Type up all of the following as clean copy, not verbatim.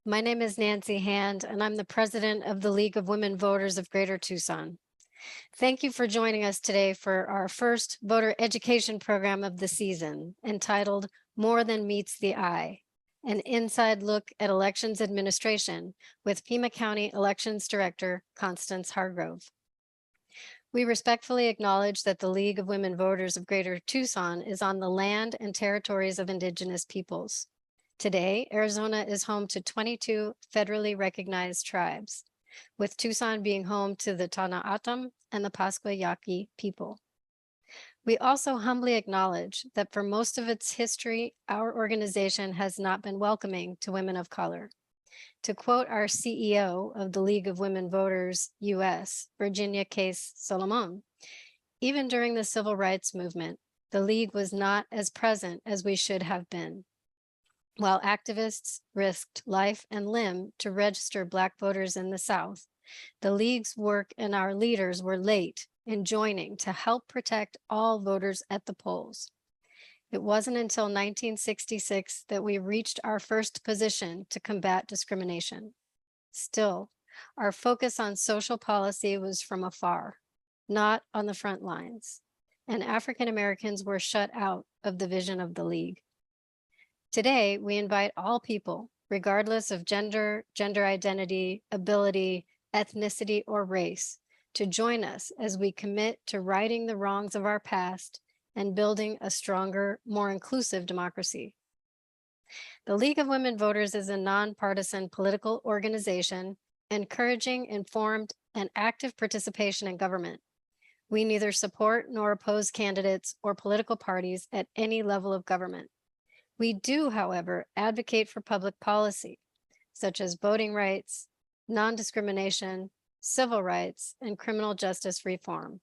My name is Nancy Hand, and I'm the president of the League of Women Voters of Greater Tucson. Thank you for joining us today for our first voter education program of the season, entitled More Than Meets the Eye, an inside look at elections administration with Pima County Elections Director Constance Hargrove. We respectfully acknowledge that the League of Women Voters of Greater Tucson is on the land and territories of Indigenous peoples. Today, Arizona is home to 22 federally recognized tribes, with Tucson being home to the Tana'atam and the Pascua Yaqui people. We also humbly acknowledge that for most of its history, our organization has not been welcoming to women of color. To quote our CEO of the League of Women Voters US, Virginia Case Solomon, even during the civil rights movement, the League was not as present as we should have been. While activists risked life and limb to register Black voters in the South, the League's work and our leaders were late in joining to help protect all voters at the polls. It wasn't until 1966 that we reached our first position to combat discrimination. Still, our focus on social policy was from afar, not on the front lines, and African Americans were shut out of the vision of the League. Today, we invite all people, regardless of gender, gender identity, ability, ethnicity, or race, to join us as we commit to righting the wrongs of our past and building a stronger, more inclusive democracy. The League of Women Voters is a nonpartisan political organization encouraging informed and active participation in government. We neither support nor oppose candidates or political parties at any level of government. We do, however, advocate for public policy, such as voting rights, non-discrimination, civil rights, and criminal justice reform.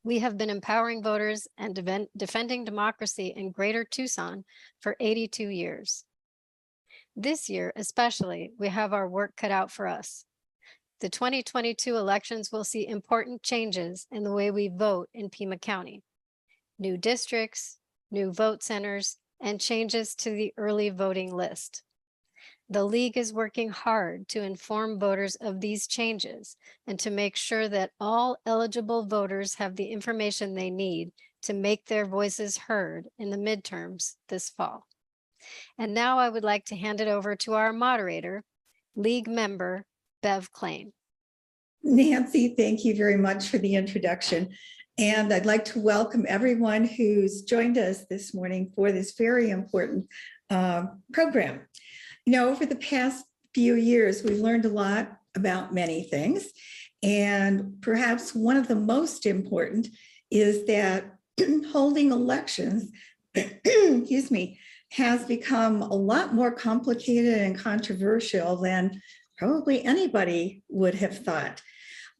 We have been empowering voters and defending democracy in Greater Tucson for 82 years. This year, especially, we have our work cut out for us. The 2022 elections will see important changes in the way we vote in Pima County. New districts, new vote centers, and changes to the early voting list. The League is working hard to inform voters of these changes and to make sure that all eligible voters have the information they need to make their voices heard in the midterms this fall. And now I would like to hand it over to our moderator, League member Bev Klain. Nancy, thank you very much for the introduction. And I'd like to welcome everyone who's joined us this morning for this very important program. You know, over the past few years, we've learned a lot about many things. And perhaps one of the most important is that holding elections, excuse me, has become a lot more complicated and controversial than probably anybody would have thought.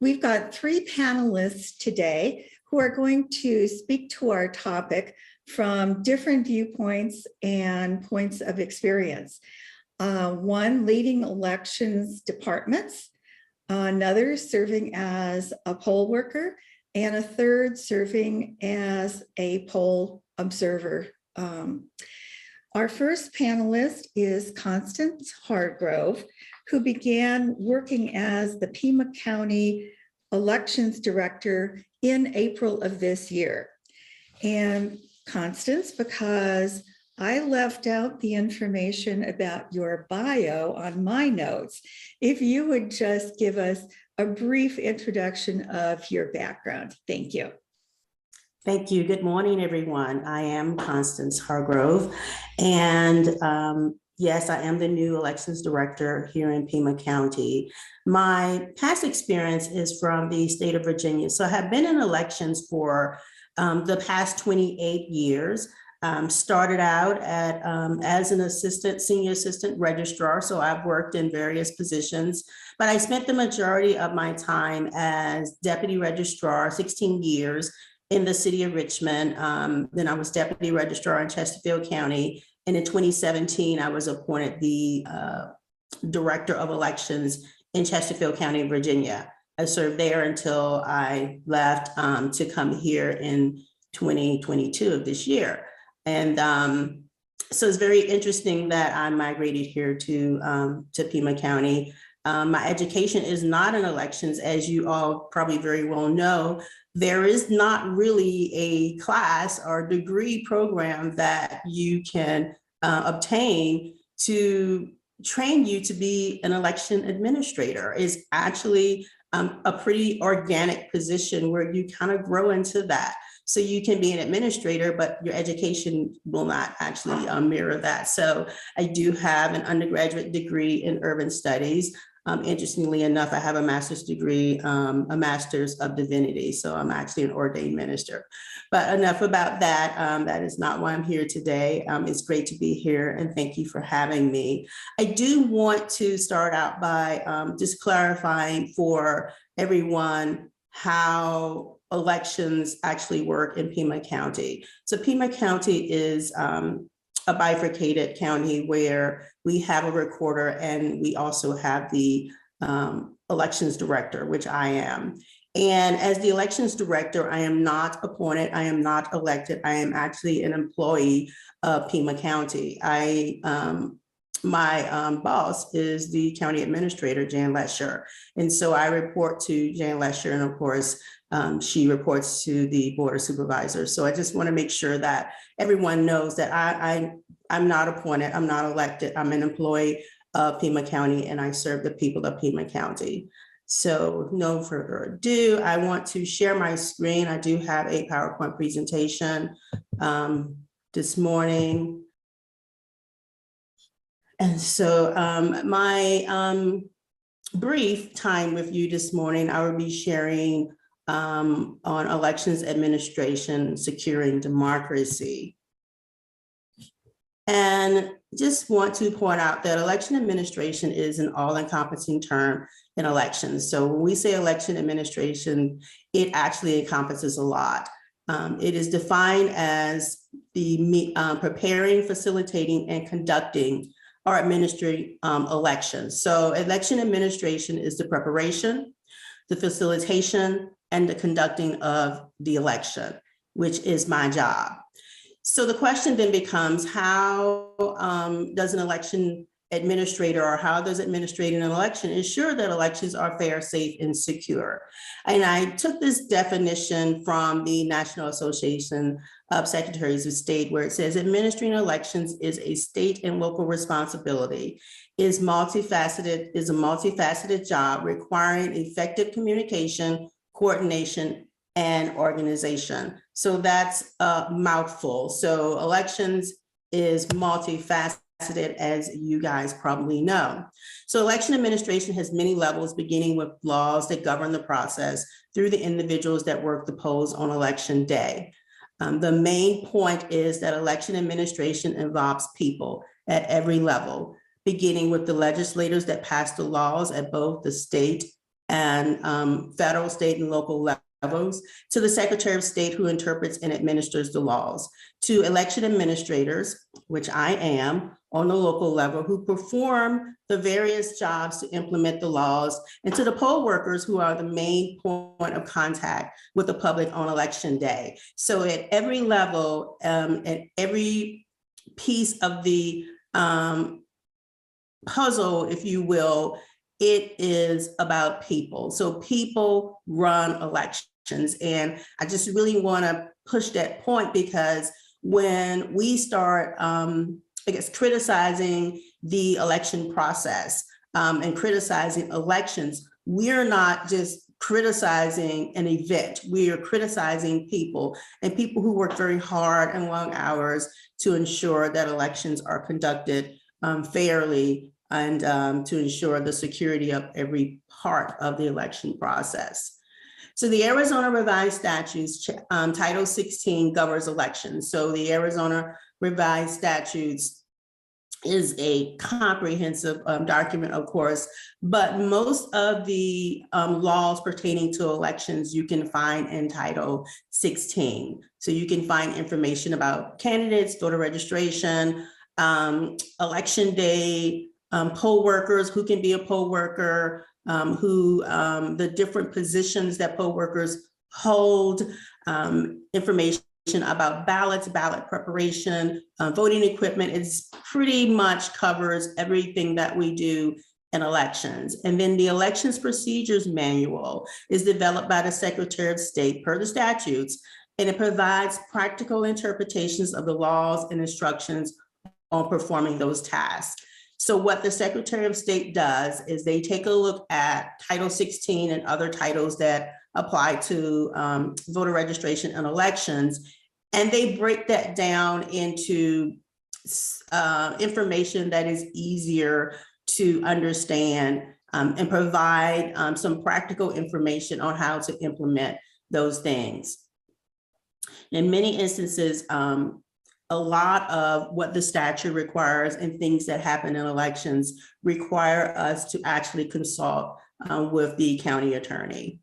We've got three panelists today who are going to speak to our topic from different viewpoints and points of experience. One leading elections departments, another serving as a poll worker, and a third serving as a poll observer. Our first panelist is Constance Hargrove, who began working as the Pima County Elections Director in April of this year. And Constance, because I left out the information about your bio on my notes, if you would just give us a brief introduction of your background. Thank you. Thank you. Good morning, everyone. I am Constance Hargrove, and yes, I am the new elections director here in Pima County. My past experience is from the state of Virginia. So I have been in elections for the past 28 years. Started out at as an senior assistant registrar. So I've worked in various positions, but I spent the majority of my time as deputy registrar, 16 years in the city of Richmond. Then I was deputy registrar in Chesterfield County. And in 2017, I was appointed the director of elections in Chesterfield County, Virginia. I served there until I left to come here in 2022 of this year. And So it's very interesting that I migrated here to Pima County. My education is not in elections, as you all probably very well know. There is not really a class or degree program that you can obtain to train you to be an election administrator. It's actually a pretty organic position where you kind of grow into that. So you can be an administrator, but your education will not actually mirror that. So I do have an undergraduate degree in urban studies. Interestingly enough, I have a master's degree, a master's of divinity. So I'm actually an ordained minister. But enough about that. That is not why I'm here today. It's great to be here, and thank you for having me. I do want to start out by just clarifying for everyone how elections actually work in Pima County. So Pima County is a bifurcated county where we have a recorder and we also have the elections director, which I am. And as the elections director, I am not appointed, I am not elected, I am actually an employee of Pima County. My boss is the county administrator, Jan Lesher. And so I report to Jan Lesher, and of course, she reports to the board of supervisors. So I just want to make sure that everyone knows that I'm not appointed, I'm not elected, I'm an employee of Pima County, and I serve the people of Pima County. So no further ado, I want to share my screen. I do have a PowerPoint presentation this morning. And so my brief time with you this morning, I will be sharing on elections administration, securing democracy. And just want to point out that election administration is an all-encompassing term in elections. So when we say election administration, it actually encompasses a lot. It is defined as the preparing, facilitating, and conducting or administering elections. So election administration is the preparation, the facilitation, and the conducting of the election, which is my job. So the question then becomes, how does an election administrator, or how does administrating an election ensure that elections are fair, safe, and secure? And I took this definition from the National Association of Secretaries of State, where it says administering elections is a state and local responsibility, is a multifaceted job requiring effective communication, coordination, and organization. So that's a mouthful. So elections is multifaceted, as you guys probably know. So election administration has many levels, beginning with laws that govern the process through the individuals that work the polls on election day. The main point is that election administration involves people at every level, beginning with the legislators that pass the laws at both the state and federal, state, and local levels, to the Secretary of State who interprets and administers the laws, to election administrators, which I am, on the local level, who perform the various jobs to implement the laws, and to the poll workers, who are the main point of contact with the public on election day. So at every level, at every piece of the puzzle, if you will, it is about people. So people run elections. And I just really want to push that point, because when we start, criticizing the election process and criticizing elections, we're not just criticizing an event. We are criticizing people, and people who work very hard and long hours to ensure that elections are conducted fairly, and to ensure the security of every part of the election process. So the Arizona Revised Statutes, Title 16 governs elections. So the Arizona Revised Statutes is a comprehensive document, of course, but most of the laws pertaining to elections you can find in Title 16. So you can find information about candidates, voter registration, election day, poll workers, who can be a poll worker, the different positions that poll workers hold, information about ballots, ballot preparation, voting equipment. It's pretty much covers everything that we do in elections. And then the Elections Procedures Manual is developed by the Secretary of State per the statutes, and it provides practical interpretations of the laws and instructions on performing those tasks. So what the Secretary of State does is they take a look at Title 16 and other titles that apply to voter registration and elections, and they break that down into information that is easier to understand and provide some practical information on how to implement those things. In many instances, a lot of what the statute requires and things that happen in elections require us to actually consult with the county attorney.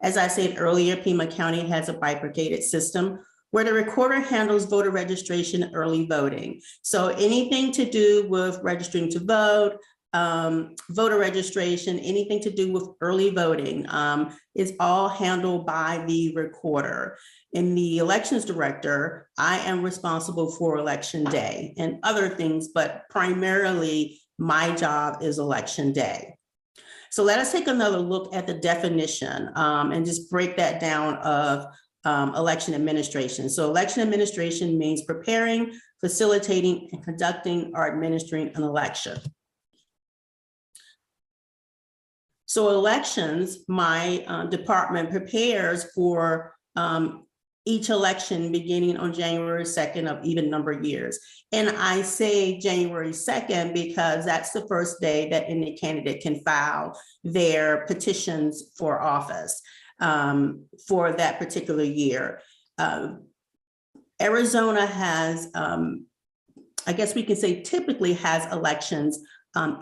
As I said earlier, Pima County has a bifurcated system where the recorder handles voter registration and early voting. So anything to do with registering to vote, voter registration, anything to do with early voting is all handled by the recorder. In the elections director, I am responsible for election day and other things, but primarily my job is election day. So let us take another look at the definition and just break that down of election administration. So election administration means preparing, facilitating, and conducting or administering an election. So elections, my department prepares for each election beginning on January 2nd of even numbered years. And I say January 2nd because that's the first day that any candidate can file their petitions for office for that particular year. Arizona has, I guess we can say typically has elections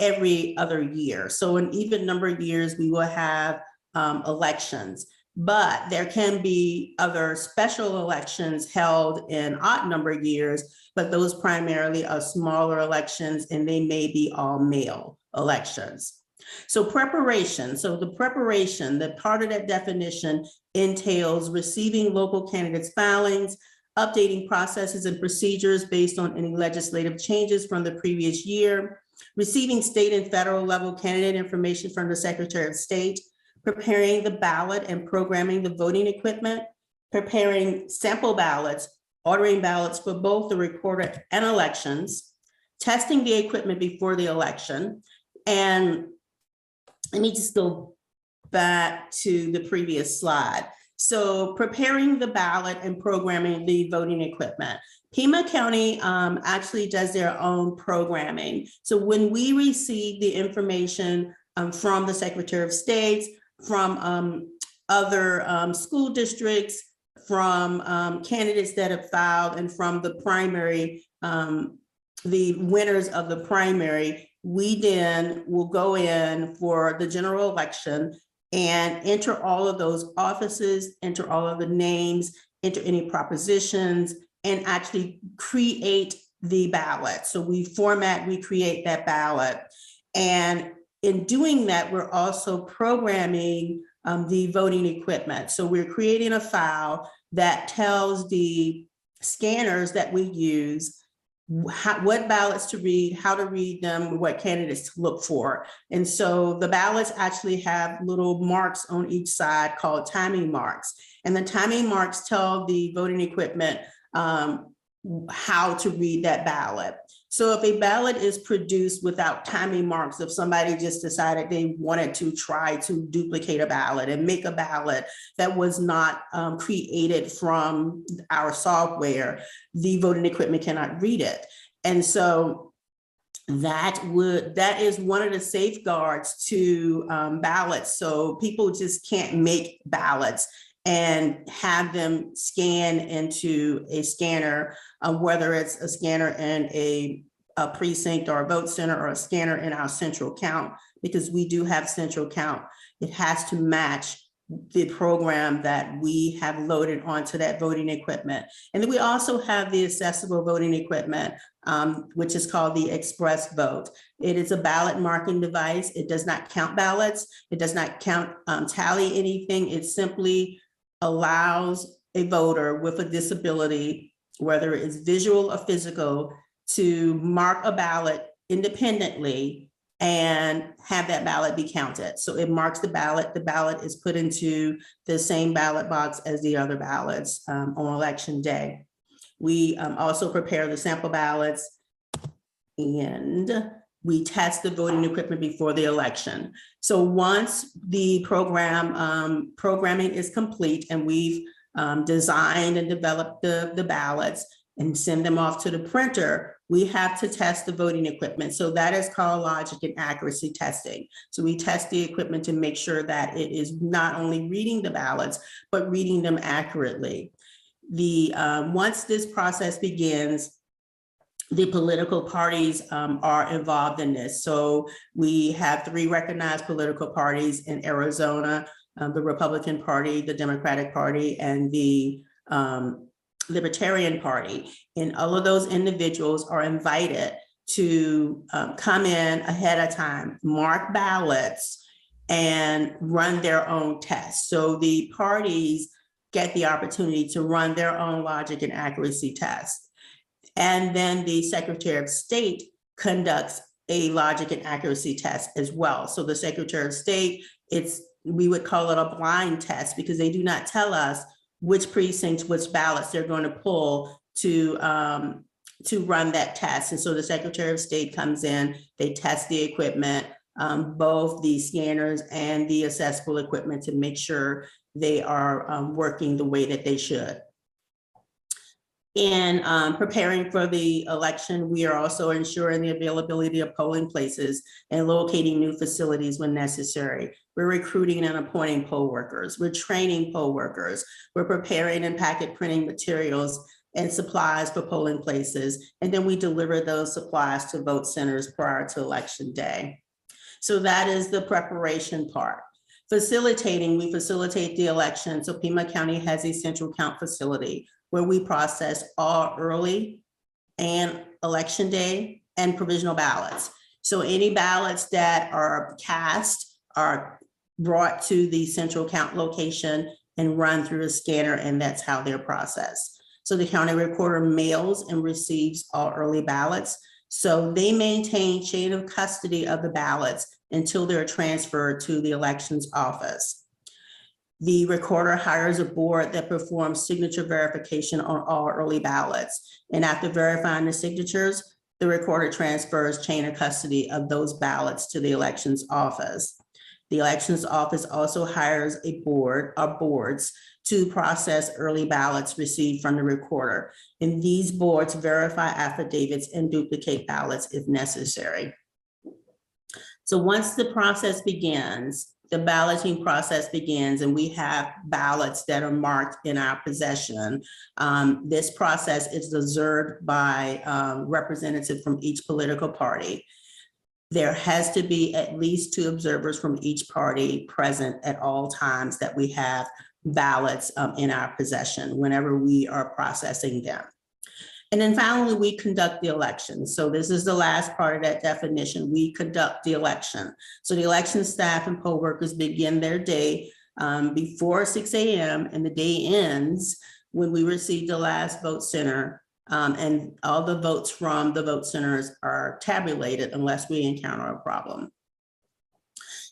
every other year. So in even numbered years, we will have elections. But there can be other special elections held in odd numbered years, but those primarily are smaller elections and they may be all mail elections. So preparation, so the preparation, the part of that definition entails receiving local candidates' filings, updating processes and procedures based on any legislative changes from the previous year, receiving state and federal level candidate information from the Secretary of State, preparing the ballot and programming the voting equipment, preparing sample ballots, ordering ballots for both the recorder and elections, testing the equipment before the election. And let me just go back to the previous slide. So preparing the ballot and programming the voting equipment. Pima County actually does their own programming. So when we receive the information from the Secretary of State, from other school districts, from candidates that have filed, and from the primary, the winners of the primary, we then will go in for the general election and enter all of those offices, enter all of the names, enter any propositions, and actually create the ballot. So we format, we create that ballot. And in doing that, we're also programming the voting equipment. So we're creating a file that tells the scanners that we use what ballots to read, how to read them, what candidates to look for. And so the ballots actually have little marks on each side called timing marks. And the timing marks tell the voting equipment how to read that ballot. So if a ballot is produced without timing marks, if somebody just decided they wanted to try to duplicate a ballot and make a ballot that was not created from our software, the voting equipment cannot read it. And so that is one of the safeguards to ballots. So people just can't make ballots and have them scan into a scanner, whether it's a scanner in a precinct or a vote center or a scanner in our central count, because we do have central count. It has to match the program that we have loaded onto that voting equipment. And then we also have the accessible voting equipment, which is called the Express Vote. It is a ballot marking device. It does not count ballots. It does not count, tally anything. It simply allows a voter with a disability, whether it's visual or physical, to mark a ballot independently and have that ballot be counted. So it marks the ballot. The ballot is put into the same ballot box as the other ballots on election day. We also prepare the sample ballots, and we test the voting equipment before the election. So once the programming is complete and we've designed and developed the ballots and send them off to the printer, we have to test the voting equipment. So that is called logic and accuracy testing. So we test the equipment to make sure that it is not only reading the ballots, but reading them accurately. Once this process begins, the political parties are involved in this. So we have 3 recognized political parties in Arizona, the Republican Party, the Democratic Party, and the Libertarian Party. And all of those individuals are invited to come in ahead of time, mark ballots, and run their own tests. So the parties get the opportunity to run their own logic and accuracy tests. And then the Secretary of State conducts a logic and accuracy test as well. So the Secretary of State, we would call it a blind test because they do not tell us which precincts, which ballots they're going to pull to run that test. And so the Secretary of State comes in, they test the equipment, both the scanners and the accessible equipment, to make sure they are working the way that they should. In preparing for the election, we are also ensuring the availability of polling places and locating new facilities when necessary. We're recruiting and appointing poll workers. We're training poll workers. We're preparing and packet printing materials and supplies for polling places. And then we deliver those supplies to vote centers prior to election day. So that is the preparation part. Facilitating, we facilitate the election. So Pima County has a central count facility where we process all early and election day and provisional ballots. So any ballots that are cast are brought to the central count location and run through a scanner, and that's how they're processed. So the county recorder mails and receives all early ballots. So they maintain chain of custody of the ballots until they're transferred to the elections office. The recorder hires a board that performs signature verification on all early ballots. And after verifying the signatures, the recorder transfers chain of custody of those ballots to the elections office. The elections office also hires a board or boards to process early ballots received from the recorder. And these boards verify affidavits and duplicate ballots if necessary. So once the process begins, the balloting process begins, and we have ballots that are marked in our possession. This process is observed by representatives from each political party. There has to be at least 2 observers from each party present at all times that we have ballots in our possession whenever we are processing them. And then finally, we conduct the election. So this is the last part of that definition. We conduct the election. So the election staff and poll workers begin their day before 6 a.m. and the day ends when we receive the last vote center, and all the votes from the vote centers are tabulated unless we encounter a problem.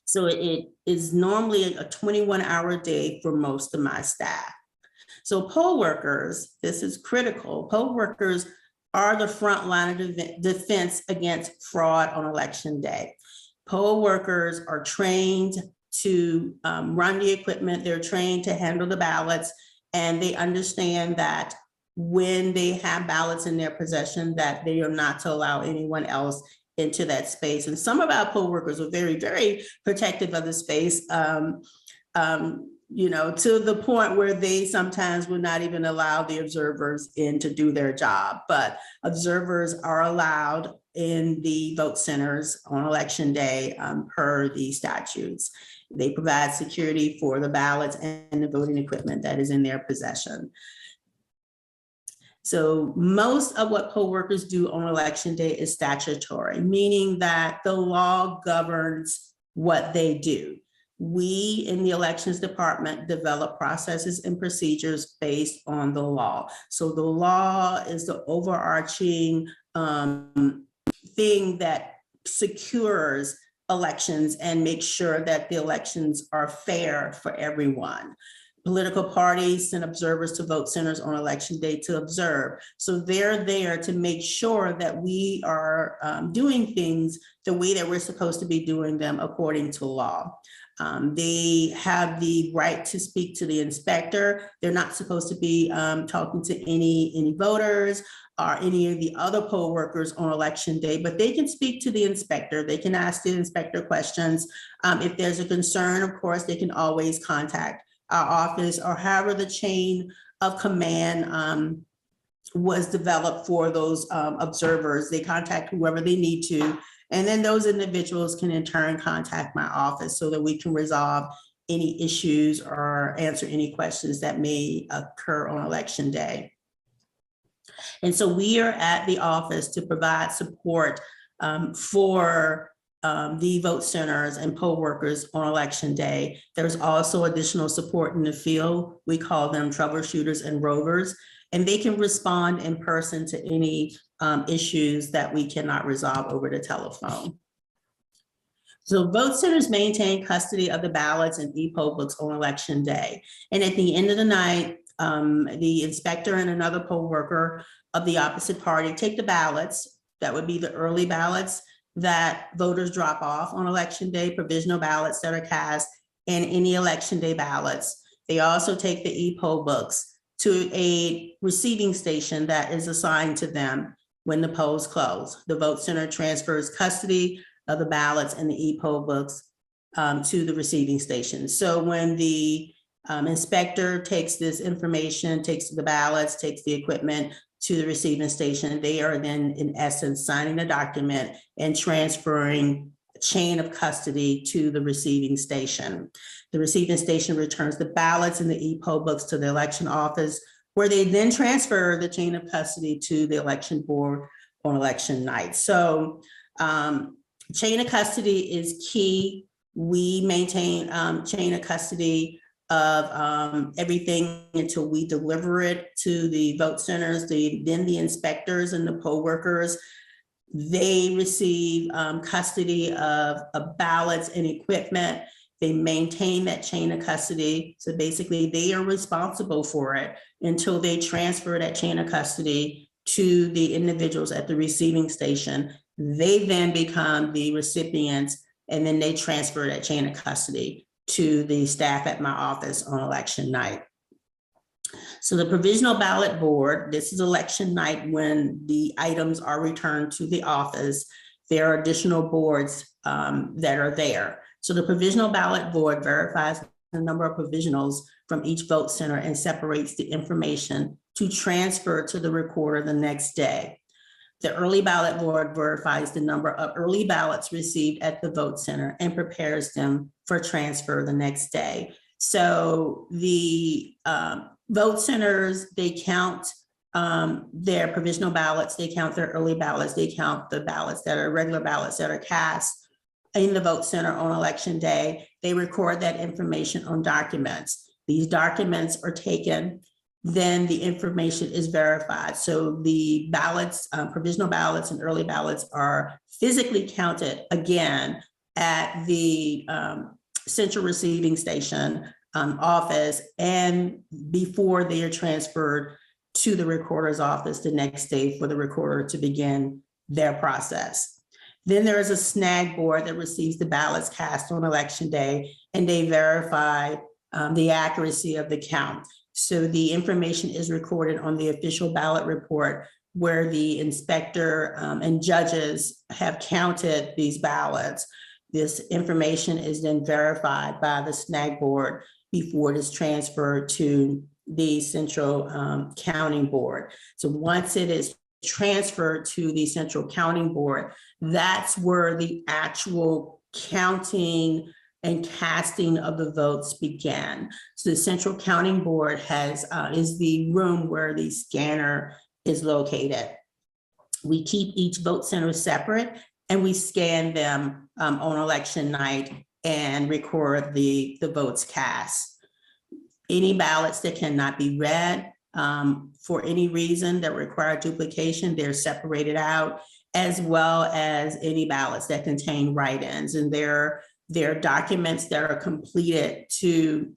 So it is normally a 21-hour day for most of my staff. So poll workers, this is critical. Poll workers are the front line of defense against fraud on election day. Poll workers are trained to run the equipment. They're trained to handle the ballots, and they understand that when they have ballots in their possession, that they are not to allow anyone else into that space. And some of our poll workers are very, very protective of the space. You know, to the point where they sometimes would not even allow the observers in to do their job. But observers are allowed in the vote centers on election day per the statutes. They provide security for the ballots and the voting equipment that is in their possession. So most of what poll workers do on election day is statutory, meaning that the law governs what they do. we in the elections department develop processes and procedures based on the law. So the law is the overarching thing that secures elections and makes sure that the elections are fair for everyone. Political parties send observers to vote centers on election day to observe. So they're there to make sure that we are doing things the way that we're supposed to be doing them according to law. They have the right to speak to the inspector. They're not supposed to be talking to any voters or any of the other poll workers on election day, but they can speak to the inspector. They can ask the inspector questions. If there's a concern, of course, they can always contact our office or however the chain of command was developed for those observers. They contact whoever they need to, and then those individuals can in turn contact my office so that we can resolve any issues or answer any questions that may occur on election day. And so we are at the office to provide support for the vote centers and poll workers on election day. There's also additional support in the field. We call them troubleshooters and rovers, and they can respond in person to any issues that we cannot resolve over the telephone. So vote centers maintain custody of the ballots and e-poll books on election day. And at the end of the night, the inspector and another poll worker of the opposite party take the ballots. That would be the early ballots that voters drop off on election day, provisional ballots that are cast, and any election day ballots. They also take the e-poll books to a receiving station that is assigned to them when the polls close. The vote center transfers custody of the ballots and the e-poll books to the receiving station. So when the inspector takes this information, takes the ballots, takes the equipment to the receiving station, they are then in essence signing the document and transferring a chain of custody to the receiving station. The receiving station returns the ballots and the e-poll books to the election office, where they then transfer the chain of custody to the election board on election night. So chain of custody is key. We maintain chain of custody of everything until we deliver it to the vote centers. Then the inspectors and the poll workers, they receive custody of ballots and equipment. They maintain that chain of custody. So basically they are responsible for it until they transfer that chain of custody to the individuals at the receiving station. They then become the recipients, and then they transfer that chain of custody to the staff at my office on election night. So the provisional ballot board, this is election night when the items are returned to the office. There are additional boards that are there. So the provisional ballot board verifies the number of provisionals from each vote center and separates the information to transfer to the recorder the next day. The early ballot board verifies the number of early ballots received at the vote center and prepares them for transfer the next day. So the vote centers, they count their provisional ballots, they count their early ballots, they count the ballots that are regular ballots that are cast in the vote center on election day. They record that information on documents. These documents are taken, then the information is verified. So the ballots, provisional ballots and early ballots are physically counted again at the central receiving station office, and before they are transferred to the recorder's office the next day for the recorder to begin their process. Then there is a snag board that receives the ballots cast on election day, and they verify the accuracy of the count. So the information is recorded on the official ballot report where the inspector and judges have counted these ballots. This information is then verified by the snag board before it is transferred to the central counting board. So once it is transferred to the central counting board, that's where the actual counting and casting of the votes began. So the central counting board is the room where the scanner is located. We keep each vote center separate, and we scan them on election night and record the votes cast. Any ballots that cannot be read for any reason that require duplication, they're separated out, as well as any ballots that contain write-ins. And there are documents that are completed to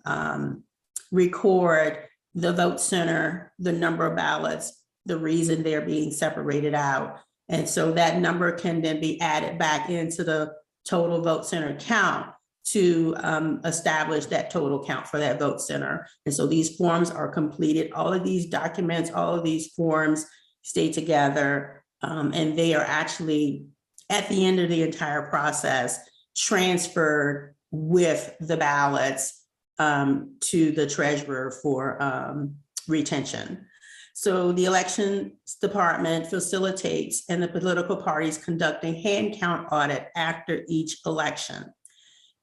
record the vote center, the number of ballots, the reason they're being separated out. And so that number can then be added back into the total vote center count to establish that total count for that vote center. And so these forms are completed. All of these documents, all of these forms stay together, and they are actually, at the end of the entire process, transferred with the ballots to the treasurer for retention. So the elections department facilitates and the political parties conduct a hand count audit after each election.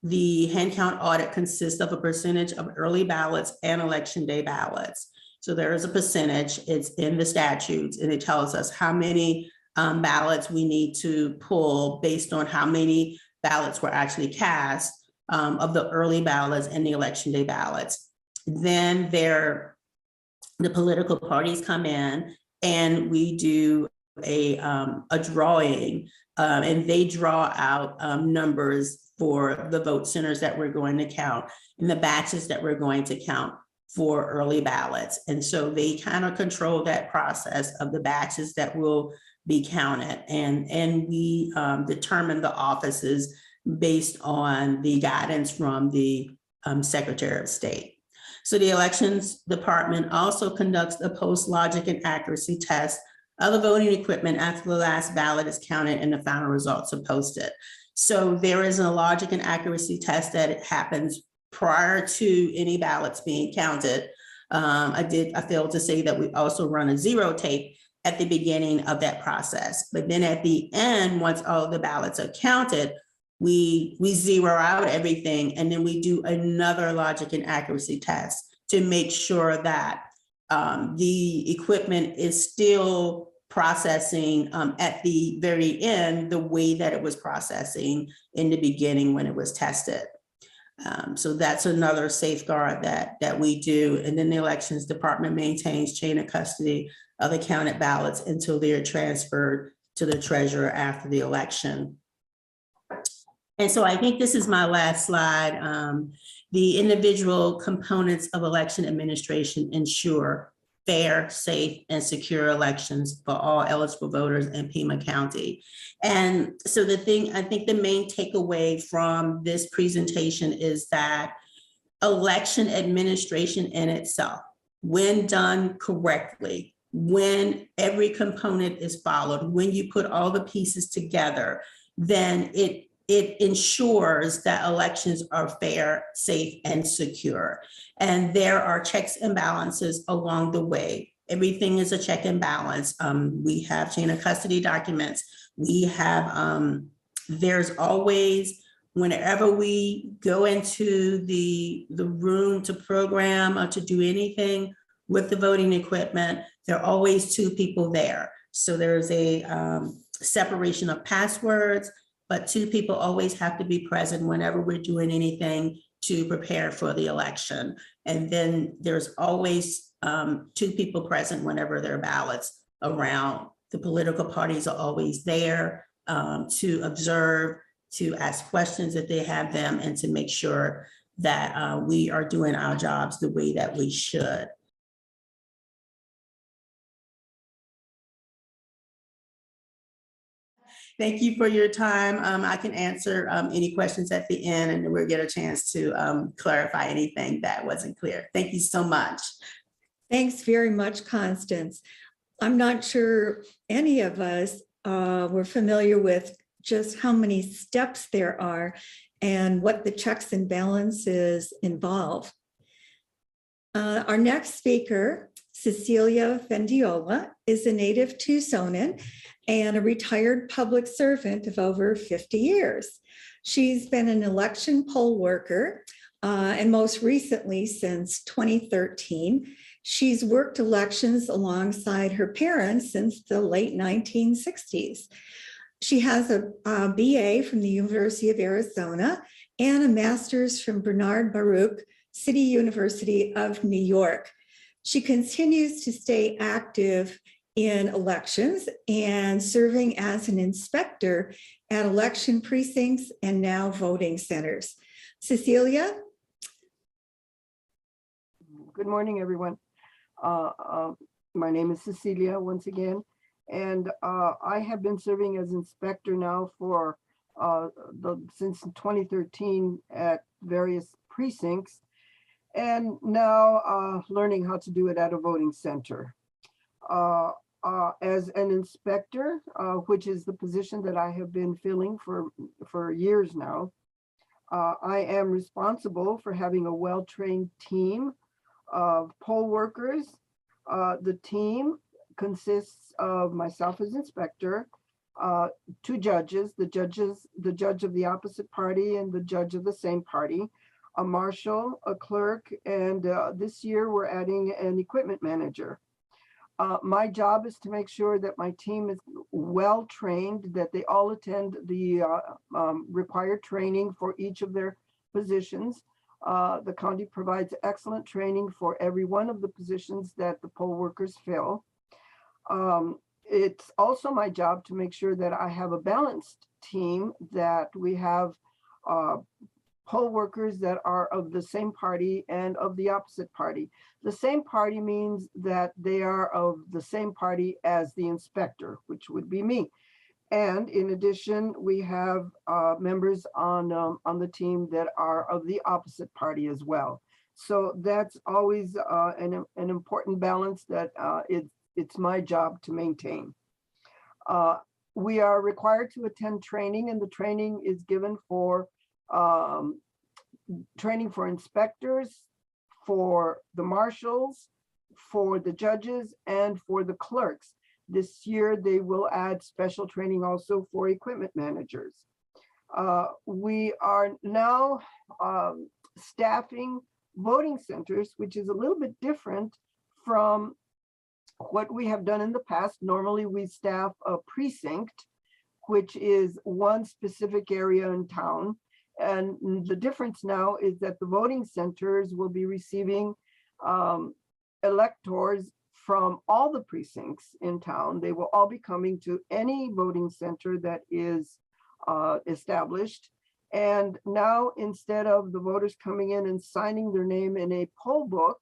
The hand count audit consists of a percentage of early ballots and election day ballots. So there is a percentage, it's in the statutes, and it tells us how many ballots we need to pull based on how many ballots were actually cast of the early ballots and the election day ballots. Then the political parties come in and we do a drawing, and they draw out numbers for the vote centers that we're going to count and the batches that we're going to count for early ballots. And so they kind of control that process of the batches that will be counted. And we determine the offices based on the guidance from the Secretary of State. So the elections department also conducts a post logic and accuracy test of the voting equipment after the last ballot is counted and the final results are posted. So there is a logic and accuracy test that happens prior to any ballots being counted. I failed to say that we also run a zero tape at the beginning of that process. But then at the end, once all of the ballots are counted, we zero out everything, and then we do another logic and accuracy test to make sure that the equipment is still processing at the very end the way that it was processing in the beginning when it was tested. So that's another safeguard that we do. And then the elections department maintains chain of custody of the counted ballots until they're transferred to the treasurer after the election. And so I think this is my last slide. The individual components of election administration ensure fair, safe, and secure elections for all eligible voters in Pima County. And so I think the main takeaway from this presentation is that election administration in itself, when done correctly, when every component is followed, when you put all the pieces together, then it ensures that elections are fair, safe, and secure. And there are checks and balances along the way. Everything is a check and balance. We have chain of custody documents. We have, there's always, whenever we go into the room to program or to do anything with the voting equipment, there are always two people there. So there's a separation of passwords, but two people always have to be present whenever we're doing anything to prepare for the election. And then there's always two people present whenever there are ballots around. The political parties are always there to observe, to ask questions if they have them, and to make sure that we are doing our jobs the way that we should. Thank you for your time. I can answer any questions at the end, and then we'll get a chance to clarify anything that wasn't clear. Thank you so much. Thanks very much, Constance. I'm not sure any of us were familiar with just how many steps there are and what the checks and balances involve. Our next speaker, Cecilia Vindiola, is a native Tucsonan and a retired public servant of over 50 years. She's been an election poll worker, and most recently, since 2013, she's worked elections alongside her parents since the late 1960s. She has a BA from the University of Arizona and a master's from Bernard Baruch City University of New York. She continues to stay active in elections and serving as an inspector at election precincts and now voting centers. Cecilia? Good morning, everyone. My name is Cecilia once again, and I have been serving as inspector now for since 2013 at various precincts, and now learning how to do it at a voting center. As an inspector, which is the position that I have been filling for years now, I am responsible for having a well-trained team of poll workers. The team consists of myself as inspector, two judges, the judge of the opposite party and the judge of the same party, a marshal, a clerk, and this year we're adding an equipment manager. My job is to make sure that my team is well trained, that they all attend the required training for each of their positions. The county provides excellent training for every one of the positions that the poll workers fill. It's also my job to make sure that I have a balanced team, that we have poll workers that are of the same party and of the opposite party. The same party means that they are of the same party as the inspector, which would be me. And in addition, we have members on the team that are of the opposite party as well. So that's always an important balance that it's my job to maintain. We are required to attend training, and the training is given for training for inspectors, for the marshals, for the judges, and for the clerks. This year, they will add special training also for equipment managers. We are now staffing voting centers, which is a little bit different from what we have done in the past. Normally, we staff a precinct, which is one specific area in town. And the difference now is that the voting centers will be receiving electors from all the precincts in town. They will all be coming to any voting center that is established. And now, instead of the voters coming in and signing their name in a poll book,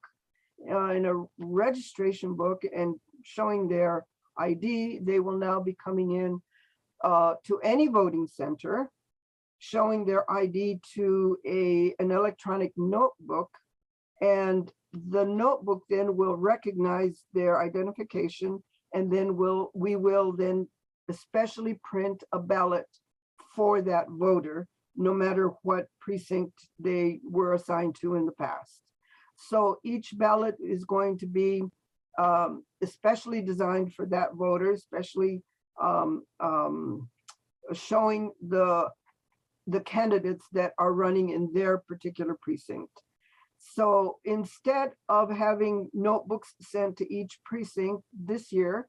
in a registration book, and showing their ID, they will now be coming in to any voting center, showing their ID to an electronic notebook, and the notebook then will recognize their identification, and then we will then especially print a ballot for that voter, no matter what precinct they were assigned to in the past. So each ballot is going to be especially designed for that voter, especially showing the candidates that are running in their particular precinct. So instead of having notebooks sent to each precinct this year,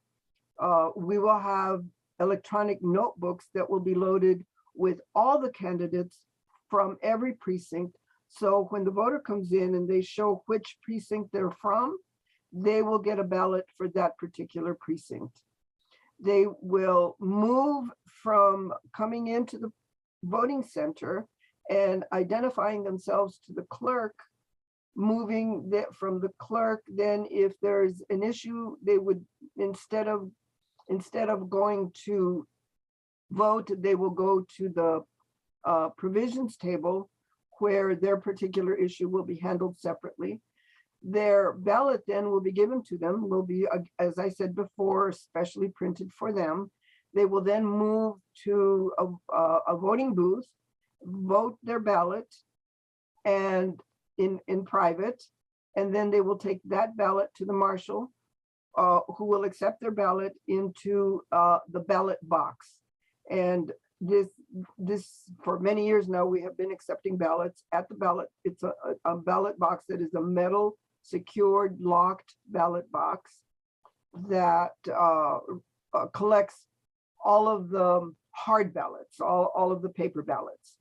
we will have electronic notebooks that will be loaded with all the candidates from every precinct. So when the voter comes in and they show which precinct they're from, they will get a ballot for that particular precinct. They will move from coming into the voting center and identifying themselves to the clerk, moving from the clerk. Then if there's an issue, they would, instead of going to vote, they will go to the provisions table, where their particular issue will be handled separately. Their ballot then will be given to them, will be, as I said before, specially printed for them. They will then move to a voting booth, vote their ballot and in private, and then they will take that ballot to the marshal, who will accept their ballot into the ballot box. And this for many years now, we have been accepting ballots at the ballot. It's a ballot box that is a metal secured locked ballot box that collects all of the hard ballots, all of the paper ballots.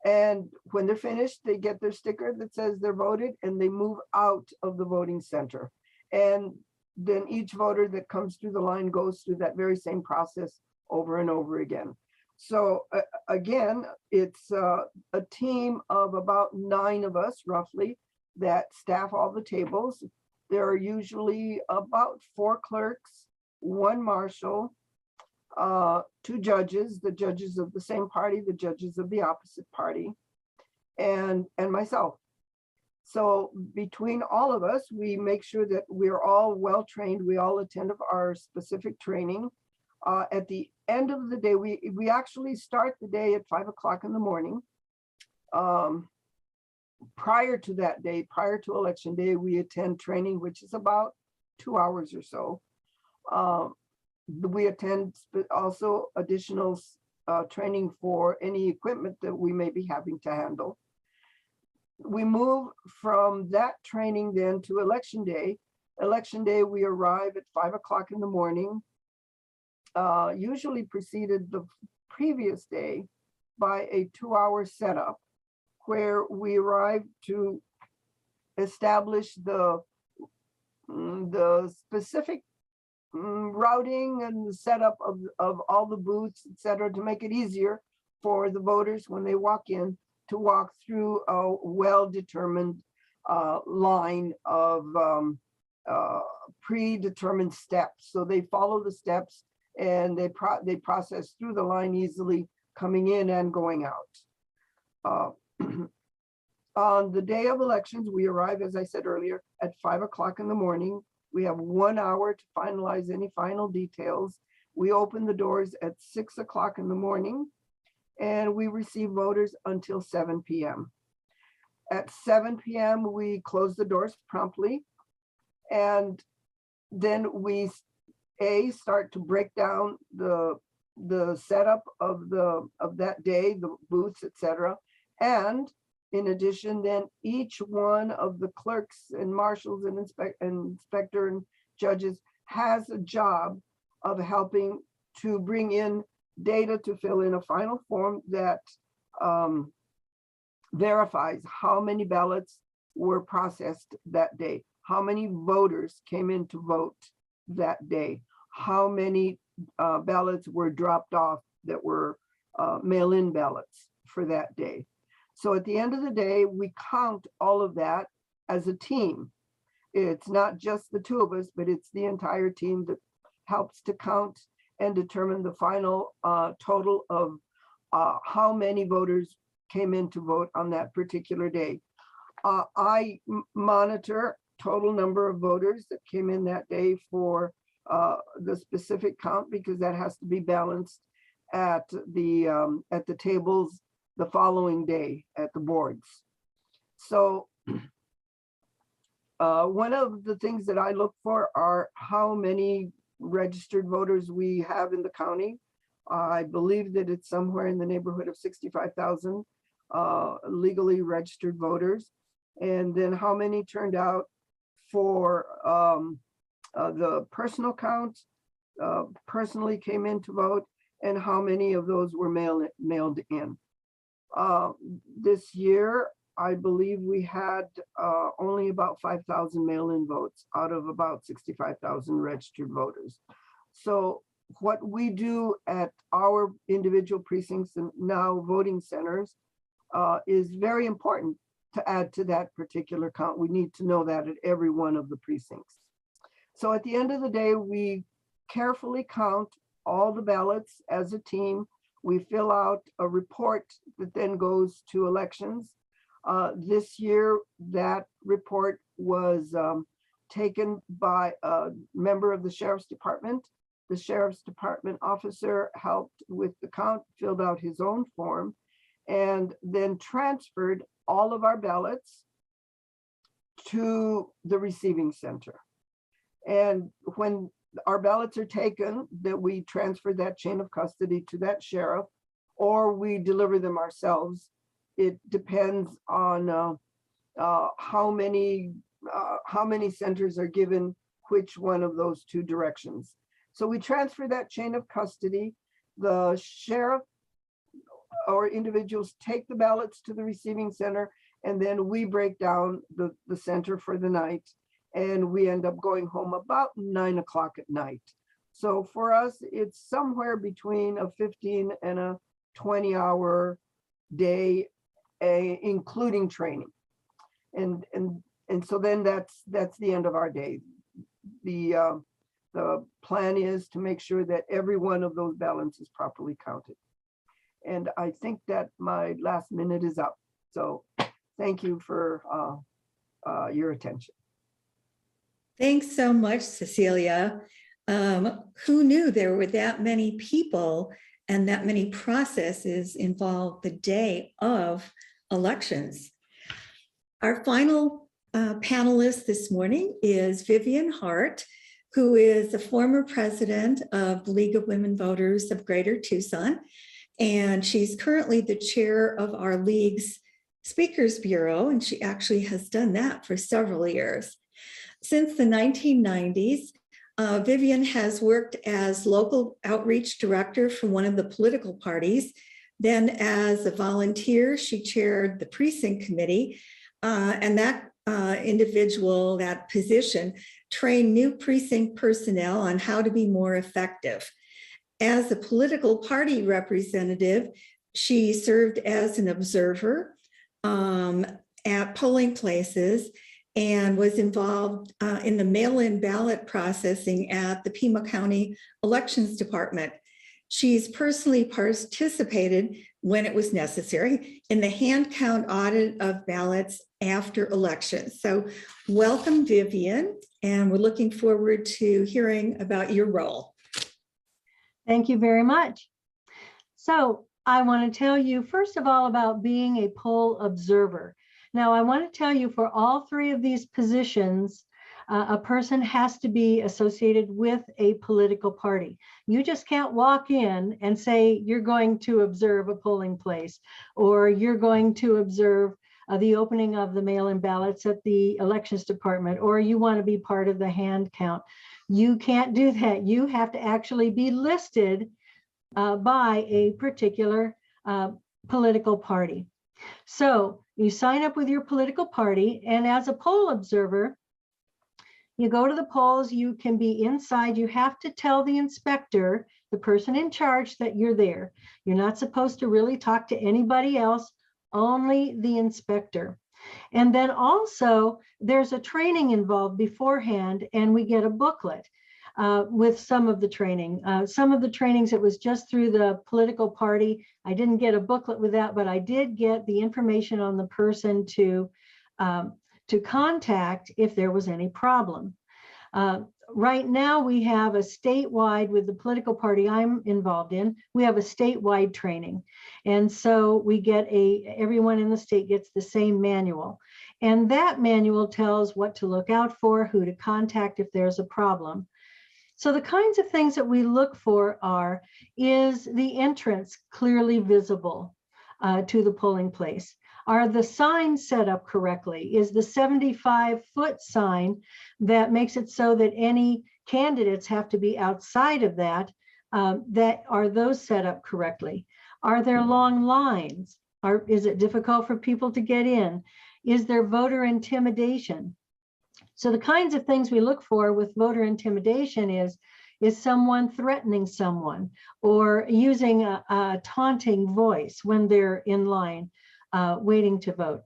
And when they're finished, they get their sticker that says they're voted, and they move out of the voting center. And then each voter that comes through the line goes through that very same process over and over again. So again, it's a team of about 9 of us roughly that staff all the tables. There are usually about 4 clerks, 1 marshal, 2 judges, the judges of the same party, the judges of the opposite party, and myself. So between all of us, we make sure that we're all well trained. We all attend our specific training. At the end of the day, we actually start the day at 5 o'clock in the morning. Prior to that day, prior to election day, we attend training, which is about 2 hours or so. We attend also additional training for any equipment that we may be having to handle. We move from that training then to election day. Election day, we arrive at 5 o'clock in the morning, usually preceded the previous day by a 2-hour setup, where we arrive to establish the specific routing and the setup of all the booths, et cetera, to make it easier for the voters when they walk in to walk through a well-determined line of predetermined steps. So they follow the steps, and they process through the line easily, coming in and going out. On the day of elections, we arrive, as I said earlier, at 5 o'clock in the morning. We have 1 hour to finalize any final details. We open the doors at 6 o'clock in the morning, and we receive voters until 7 p.m. At 7 p.m., we close the doors promptly, and then we start to break down the setup of that day, the booths, etc. And in addition, then each one of the clerks and marshals and inspector and judges has a job of helping to bring in data to fill in a final form that verifies how many ballots were processed that day, how many voters came in to vote that day, how many ballots were dropped off that were mail-in ballots for that day. So at the end of the day, we count all of that as a team. It's not just the 2 of us, but it's the entire team that helps to count and determine the final total of how many voters came in to vote on that particular day. I monitor total number of voters that came in that day for the specific count, because that has to be balanced at the tables the following day at the boards. So one of the things that I look for are how many registered voters we have in the county. I believe that it's somewhere in the neighborhood of 65,000 legally registered voters. And then how many turned out for the personal count, personally came in to vote, and how many of those were mailed in. This year, I believe we had only about 5,000 mail-in votes out of about 65,000 registered voters. So what we do at our individual precincts and now voting centers is very important to add to that particular count. We need to know that at every one of the precincts. So at the end of the day, we carefully count all the ballots as a team. We fill out a report that then goes to elections. This year, that report was taken by a member of the Sheriff's Department. The Sheriff's Department officer helped with the count, filled out his own form, and then transferred all of our ballots to the receiving center. And when our ballots are taken, that we transfer that chain of custody to that sheriff, or we deliver them ourselves. It depends on how many centers are given which one of those 2 directions. So we transfer that chain of custody. the sheriff or individuals take the ballots to the receiving center, and then we break down the center for the night, and we end up going home about 9 o'clock at night. So for us, it's somewhere between a 15 and a 20-hour day, including training. And so then that's the end of our day. The plan is to make sure that every one of those ballots is properly counted. And I think that my last minute is up. So thank you for your attention. Thanks so much, Cecilia. Who knew there were that many people and that many processes involved the day of elections? Our final panelist this morning is Vivian Harte, who is the former president of the League of Women Voters of Greater Tucson. And she's currently the chair of our league's Speakers Bureau, and she actually has done that for several years. Since the 1990s, Vivian has worked as local outreach director for one of the political parties. Then as a volunteer, she chaired the precinct committee, and that individual, that position, trained new precinct personnel on how to be more effective. As a political party representative, she served as an observer at polling places and was involved in the mail-in ballot processing at the Pima County Elections Department. She's personally participated, when it was necessary, in the hand count audit of ballots after elections. So welcome, Vivian, and we're looking forward to hearing about your role. Thank you very much. So I want to tell you, first of all, about being a poll observer. Now, I want to tell you, for all three of these positions, a person has to be associated with a political party. You just can't walk in and say you're going to observe a polling place, or you're going to observe the opening of the mail-in ballots at the elections department, or you want to be part of the hand count. You can't do that. You have to actually be listed by a particular political party. So you sign up with your political party, and as a poll observer, you go to the polls. You can be inside. You have to tell the inspector, the person in charge, that you're there. You're not supposed to really talk to anybody else, only the inspector. And then also there's a training involved beforehand, and we get a booklet with some of the training. Some of the trainings, it was just through the political party. I didn't get a booklet with that, but I did get the information on the person to contact if there was any problem. Right now we have a statewide, with the political party I'm involved in, we have a statewide training. And so we get everyone in the state gets the same manual. And that manual tells what to look out for, who to contact if there's a problem. So the kinds of things that we look for is the entrance clearly visible to the polling place? Are the signs set up correctly? Is the 75-foot sign that makes it so that any candidates have to be outside of that, are those set up correctly? Are there long lines? Is it difficult for people to get in? Is there voter intimidation? So the kinds of things we look for with voter intimidation is someone threatening someone, or using a taunting voice when they're in line waiting to vote?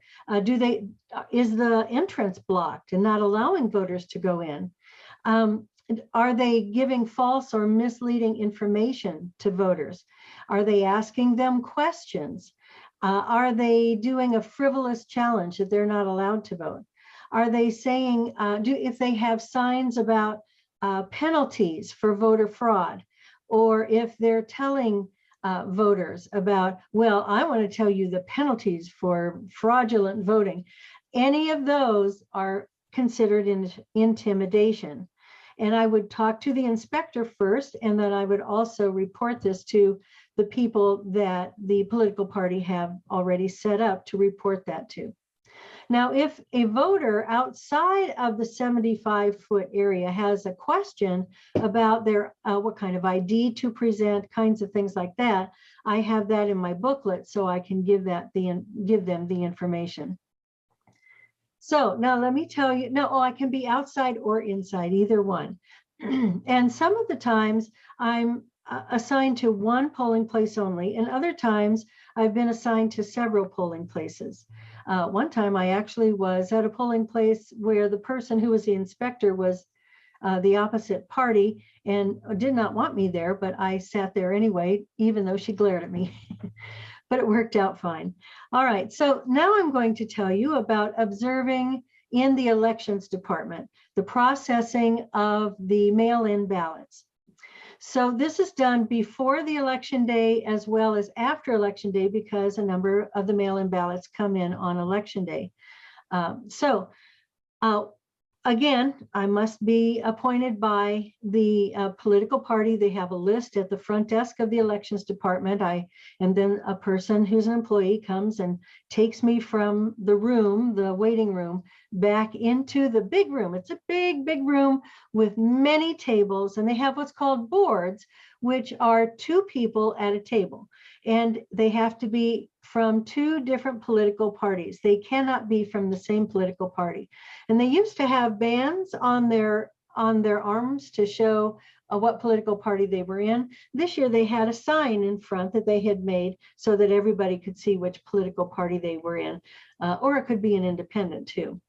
Is the entrance blocked and not allowing voters to go in? Are they giving false or misleading information to voters? Are they asking them questions? Are they doing a frivolous challenge that they're not allowed to vote? Are they saying, if they have signs about penalties for voter fraud, or if they're telling voters about, well, I want to tell you the penalties for fraudulent voting, any of those are considered intimidation. And I would talk to the inspector first, and then I would also report this to the people that the political party have already set up to report that to. Now, if a voter outside of the 75-foot area has a question about their what kind of ID to present, kinds of things like that, I have that in my booklet so I can give them the information. So now let me tell you, no, I can be outside or inside, either one. And some of the times I'm assigned to one polling place only, and other times I've been assigned to several polling places. One time I actually was at a polling place where the person who was the inspector was the opposite party and did not want me there, but I sat there anyway, even though she glared at me. But it worked out fine. All right, so now I'm going to tell you about observing in the elections department, the processing of the mail-in ballots. So this is done before the election day as well as after election day, because a number of the mail-in ballots come in on election day. Again, I must be appointed by the political party. They have a list at the front desk of the elections department. And then a person who's an employee comes and takes me from the room, the waiting room, back into the big room. It's a big, big room with many tables, and they have what's called boards, which are 2 people at a table. And they have to be from 2 different political parties. They cannot be from the same political party. And they used to have bands on their arms to show what political party they were in. This year they had a sign in front that they had made so that everybody could see which political party they were in, or it could be an independent too.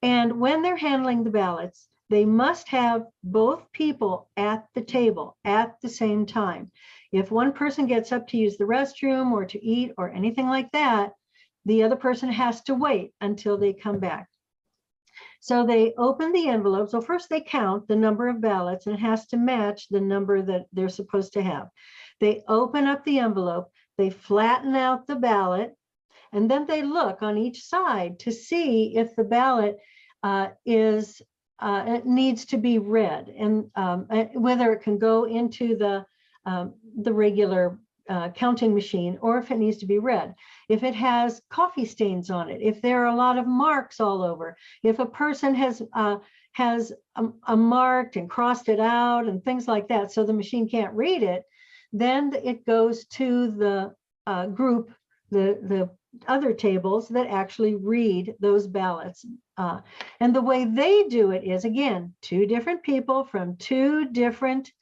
And when they're handling the ballots, they must have both people at the table at the same time. If one person gets up to use the restroom or to eat or anything like that, the other person has to wait until they come back. So they open the envelope. So first they count the number of ballots, and it has to match the number that they're supposed to have. They open up the envelope, they flatten out the ballot, and then they look on each side to see if the ballot it needs to be read, and whether it can go into the regular counting machine, or if it needs to be read. If it has coffee stains on it, if there are a lot of marks all over, if a person has marked and crossed it out and things like that, so the machine can't read it, then it goes to the group, the other tables that actually read those ballots. And the way they do it is, again, 2 different people from 2 different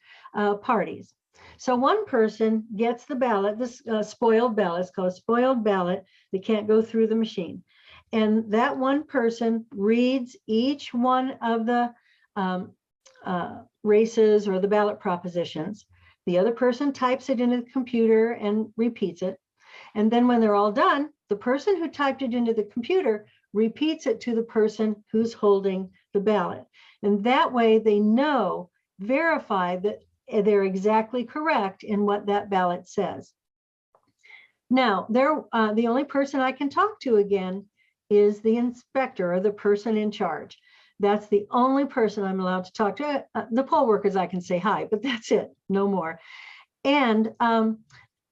parties. So one person gets the ballot, this spoiled ballot, it's called a spoiled ballot. They can't go through the machine. And that one person reads each one of the races or the ballot propositions. The other person types it into the computer and repeats it. And then when they're all done, the person who typed it into the computer repeats it to the person who's holding the ballot. And that way they know, verify that they're exactly correct in what that ballot says. Now, the only person I can talk to again is the inspector, or the person in charge. That's the only person I'm allowed to talk to. The poll workers, I can say hi, but that's it, no more. And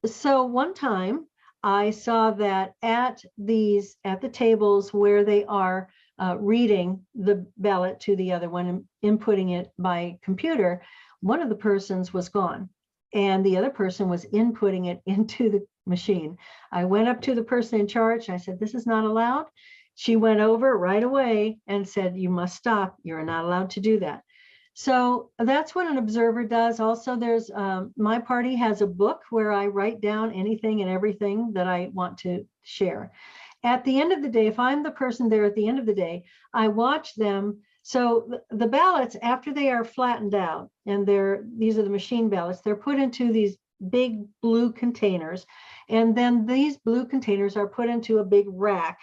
so one time I saw that at the tables where they are reading the ballot to the other one and inputting it by computer, one of the persons was gone and the other person was inputting it into the machine. I went up to the person in charge and I said, "This is not allowed." She went over right away and said, "You must stop. You're not allowed to do that." So that's what an observer does. Also, there's my party has a book where I write down anything and everything that I want to share. At the end of the day, if I'm the person there at the end of the day, I watch them. So the ballots, after they are flattened out, and these are the machine ballots, they're put into these big blue containers. And then these blue containers are put into a big rack.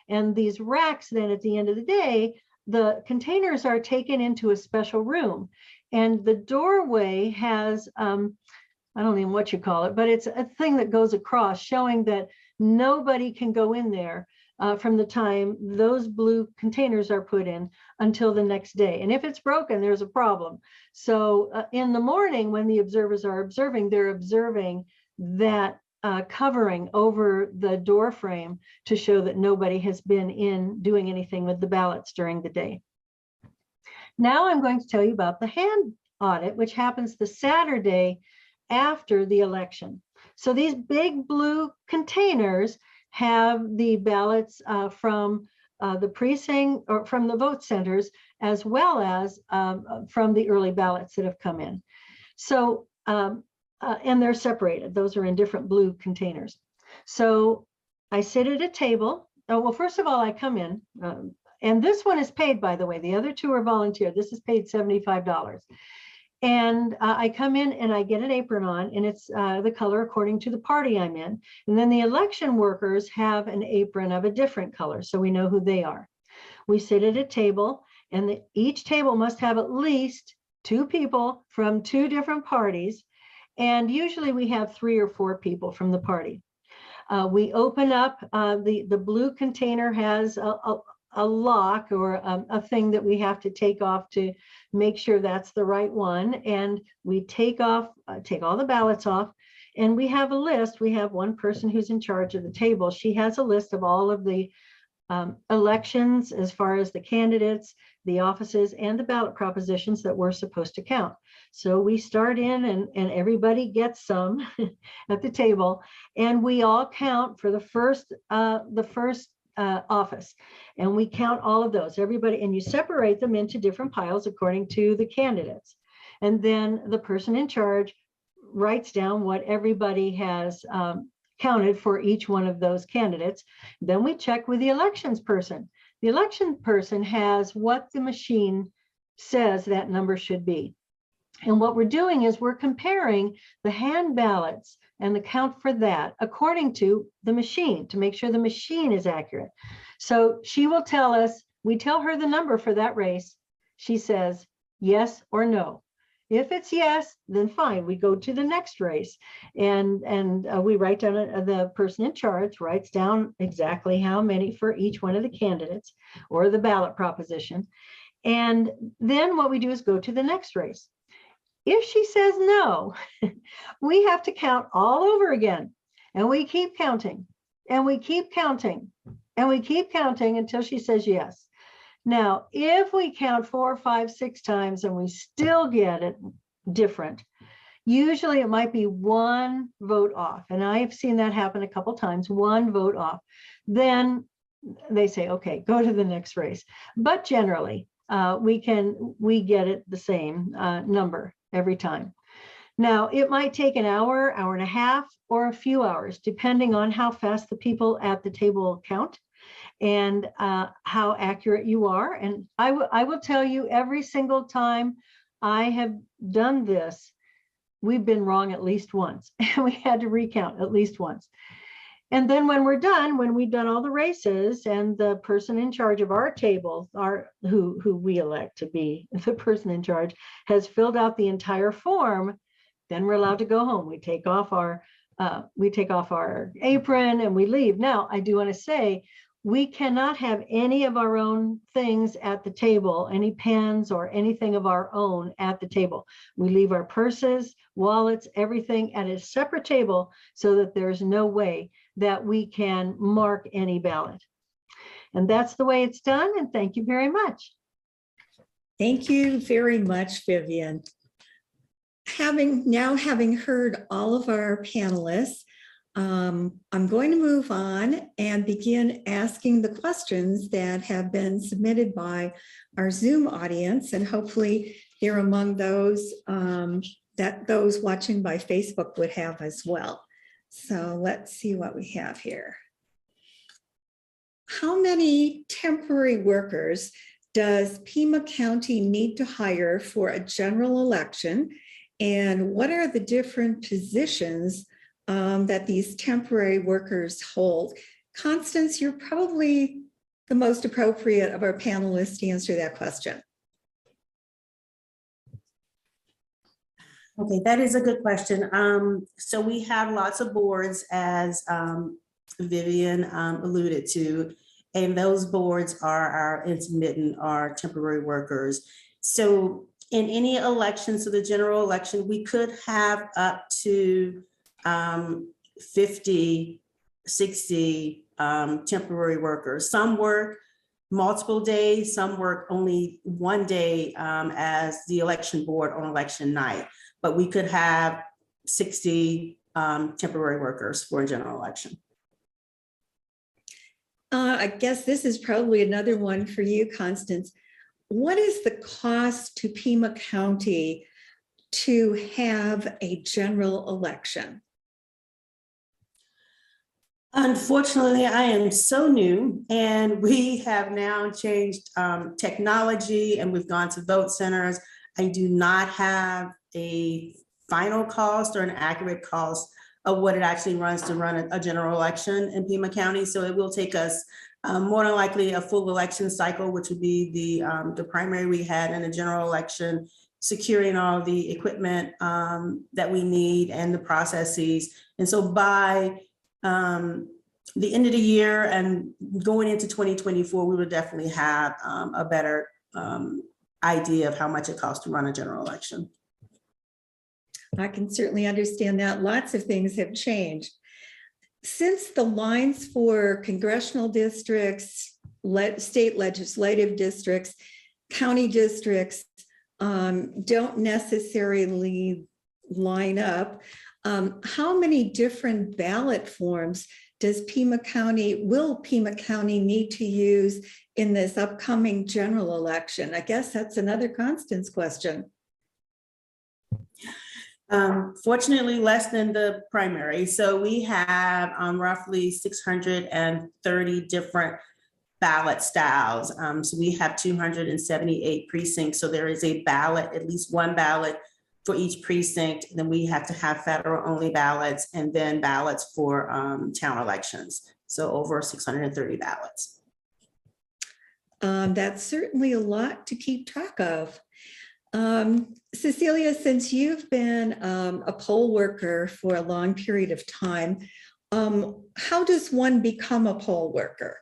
And these racks then at the end of the day, the containers are taken into a special room. And the doorway has, I don't know what you call it, but it's a thing that goes across showing that nobody can go in there from the time those blue containers are put in until the next day. And if it's broken, there's a problem. So in the morning when the observers are observing, they're observing that covering over the door frame to show that nobody has been in doing anything with the ballots during the day. Now I'm going to tell you about the hand audit, which happens the Saturday after the election. So these big blue containers have the ballots from the precinct or from the vote centers, as well as from the early ballots that have come in. So, and they're separated. Those are in different blue containers. So I sit at a table. Oh, well, first of all, I come in, and this one is paid, by the way. The other two are volunteer. This is paid $75. And I come in and I get an apron on, and it's the color according to the party I'm in. And then the election workers have an apron of a different color, so we know who they are. We sit at a table, and each table must have at least 2 people from 2 different parties. And usually we have 3 or 4 people from the party. We open up, the blue container has a lock or a thing that we have to take off to make sure that's the right one. And we take all the ballots off, and we have a list. We have one person who's in charge of the table. She has a list of all of the elections as far as the candidates, the offices, and the ballot propositions that we're supposed to count. So we start in, and everybody gets some at the table, and we all count for the first office, and we count all of those, everybody, and you separate them into different piles according to the candidates. And then the person in charge writes down what everybody has counted for each one of those candidates. Then we check with the elections person. The election person has what the machine says that number should be. And what we're doing is we're comparing the hand ballots and the count for that according to the machine to make sure the machine is accurate. So she will tell us, we tell her the number for that race. She says yes or no. If it's yes, then fine, we go to the next race. And we write down, the person in charge writes down exactly how many for each one of the candidates or the ballot proposition. And then what we do is go to the next race. If she says no, we have to count all over again. And we keep counting, and we keep counting, and we keep counting until she says yes. Now, if we count 4, 5, 6 times and we still get it different, usually it might be 1 vote off. And I've seen that happen a couple times, 1 vote off. Then they say, okay, go to the next race. But generally, we get it the same number every time. Now, it might take an hour, hour and a half, or a few hours, depending on how fast the people at the table count and how accurate you are. And I will tell you, every single time I have done this, we've been wrong at least once, and we had to recount at least once. And then when we're done, when we've done all the races and the person in charge of our table, who we elect to be the person in charge, has filled out the entire form, then we're allowed to go home. We take off our apron and we leave. Now, I do want to say, we cannot have any of our own things at the table, any pens or anything of our own at the table. We leave our purses, wallets, everything at a separate table so that there's no way that we can mark any ballot. And that's the way it's done. And thank you very much. Thank you very much, Vivian. Having heard all of our panelists, I'm going to move on and begin asking the questions that have been submitted by our Zoom audience, and hopefully they're among those that those watching by Facebook would have as well. So let's see what we have here. How many temporary workers does Pima County need to hire for a general election? And what are the different positions that these temporary workers hold? Constance, you're probably the most appropriate of our panelists to answer that question. Okay, that is a good question. So we have lots of boards, as Vivian alluded to, and those boards are our intermittent, our temporary workers. So in any election, so the general election, we could have up to 50, 60 temporary workers. Some work multiple days, some work only one day as the election board on election night, but we could have 60 temporary workers for a general election. I guess this is probably another one for you, Constance. What is the cost to Pima County to have a general election? Unfortunately, I am so new, and we have now changed technology, and we've gone to vote centers. I do not have a final cost or an accurate cost of what it actually runs to run a general election in Pima County. So it will take us more than likely a full election cycle, which would be the primary we had in a general election, securing all the equipment that we need and the processes. And so by the end of the year and going into 2024, we would definitely have a better idea of how much it costs to run a general election. I can certainly understand that. Lots of things have changed. Since the lines for congressional districts, state legislative districts, county districts don't necessarily line up, how many different ballot forms will Pima County need to use in this upcoming general election? I guess that's another Constance question. Fortunately, less than the primary. So we have roughly 630 different ballot styles. So we have 278 precincts. So there is a ballot, at least one ballot for each precinct. Then we have to have federal only ballots and then ballots for town elections. So over 630 ballots. That's certainly a lot to keep track of. Cecilia, since you've been a poll worker for a long period of time, how does one become a poll worker?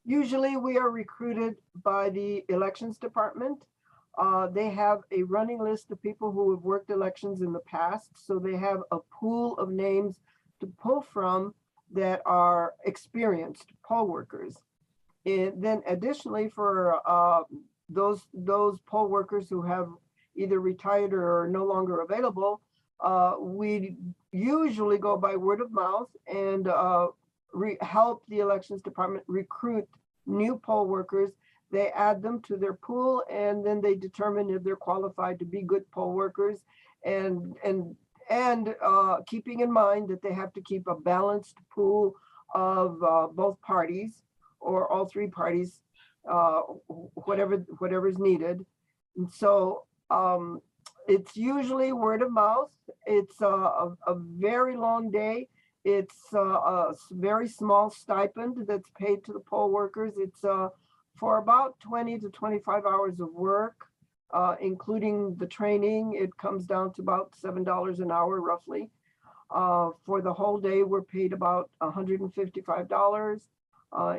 Usually we are recruited by the elections department. They have a running list of people who have worked elections in the past. So they have a pool of names to pull from that are experienced poll workers. And then additionally for those poll workers who have either retired or are no longer available, we usually go by word of mouth and help the elections department recruit new poll workers. They add them to their pool, and then they determine if they're qualified to be good poll workers, and keeping in mind that they have to keep a balanced pool of both parties or all three parties, whatever is needed. And so it's usually word of mouth. It's a very long day. It's a very small stipend that's paid to the poll workers. It's for about 20 to 25 hours of work, including the training. It comes down to about $7 an hour roughly. For the whole day, we're paid about $155.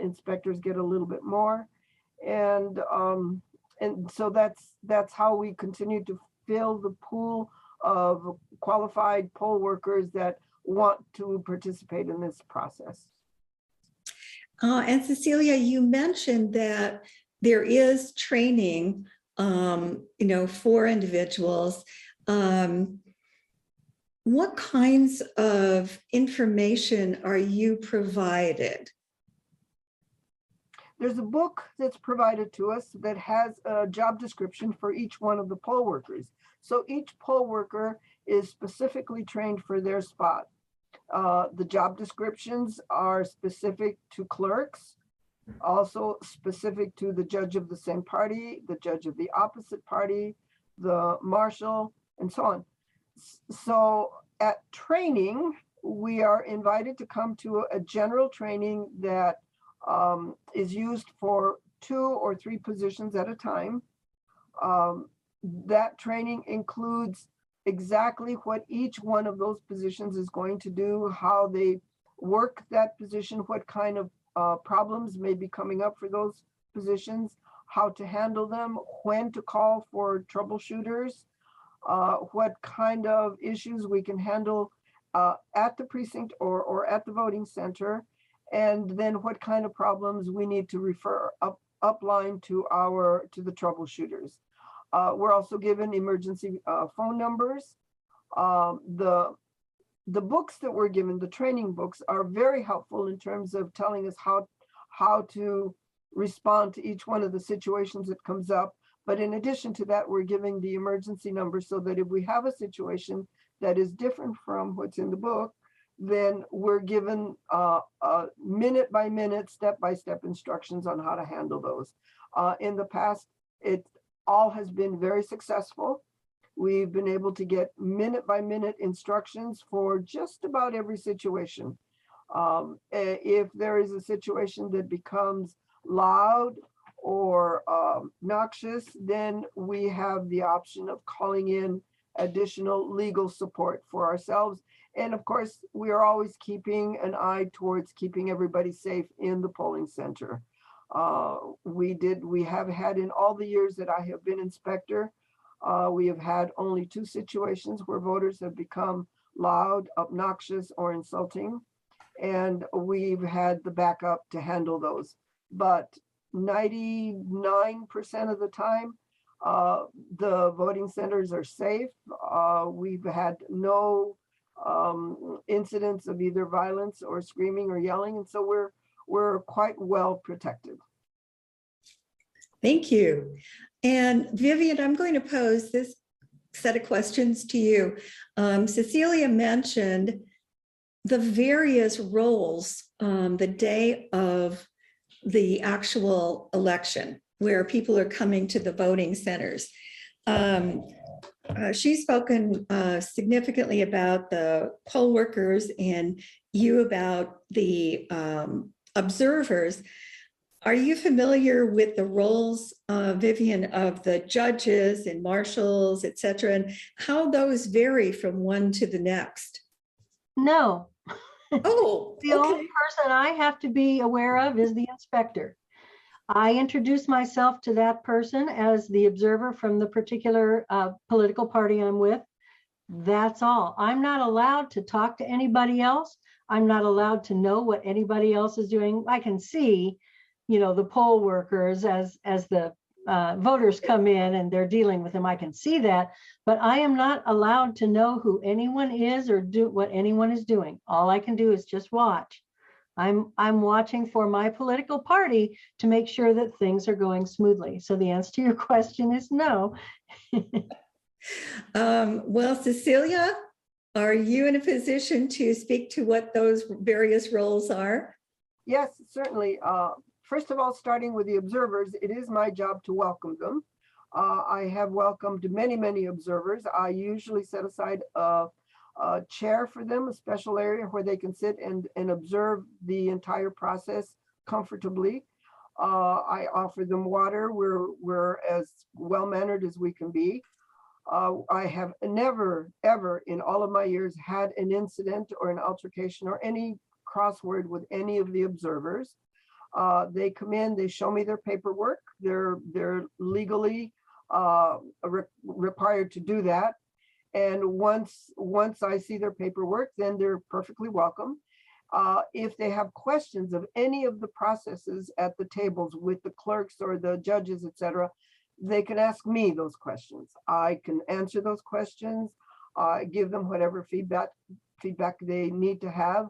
Inspectors get a little bit more. And so that's how we continue to fill the pool of qualified poll workers that want to participate in this process. And Cecilia, you mentioned that there is training, for individuals. What kinds of information are you provided? There's a book that's provided to us that has a job description for each one of the poll workers. So each poll worker is specifically trained for their spot. The job descriptions are specific to clerks, also specific to the judge of the same party, the judge of the opposite party, the marshal, and so on. So at training, we are invited to come to a general training that is used for 2 or 3 positions at a time. That training includes exactly what each one of those positions is going to do, how they work that position, what kind of problems may be coming up for those positions, how to handle them, when to call for troubleshooters, what kind of issues we can handle at the precinct or at the voting center, and then what kind of problems we need to refer upline to the troubleshooters. We're also given emergency phone numbers. The books that we're given, the training books, are very helpful in terms of telling us how to respond to each one of the situations that comes up. But in addition to that, we're giving the emergency number so that if we have a situation that is different from what's in the book, then we're given minute by minute, step by step instructions on how to handle those. In the past, it all has been very successful. We've been able to get minute by minute instructions for just about every situation. If there is a situation that becomes loud or noxious, then we have the option of calling in additional legal support for ourselves. And of course, we are always keeping an eye towards keeping everybody safe in the polling center. We have had, in all the years that I have been inspector, we have had only 2 situations where voters have become loud, obnoxious, or insulting. And we've had the backup to handle those. But 99% of the time, the voting centers are safe. We've had no incidents of either violence or screaming or yelling. And so we're quite well protected. Thank you. And Vivian, I'm going to pose this set of questions to you. Cecilia mentioned the various roles the day of the actual election, where people are coming to the voting centers. She's spoken significantly about the poll workers and you about the observers. Are you familiar with the roles, Vivian, of the judges and marshals, et cetera, and how those vary from one to the next? No. Oh, The only person I have to be aware of is the inspector. I introduce myself to that person as the observer from the particular political party I'm with. That's all. I'm not allowed to talk to anybody else. I'm not allowed to know what anybody else is doing. I can see, the poll workers as the voters come in and they're dealing with them. I can see that, but I am not allowed to know who anyone is or do what anyone is doing. All I can do is just watch. I'm watching for my political party to make sure that things are going smoothly. So the answer to your question is no. Well, Cecilia, are you in a position to speak to what those various roles are? Yes, certainly. First of all, starting with the observers, it is my job to welcome them. I have welcomed many, many observers. I usually set aside a chair for them, a special area where they can sit and observe the entire process comfortably. I offer them water. We're as well-mannered as we can be. I have never, ever in all of my years had an incident or an altercation or any crossword with any of the observers. They come in, they show me their paperwork. They're legally required to do that. And once I see their paperwork, then they're perfectly welcome. If they have questions of any of the processes at the tables with the clerks or the judges, et cetera, they can ask me those questions. I can answer those questions, give them whatever feedback they need to have.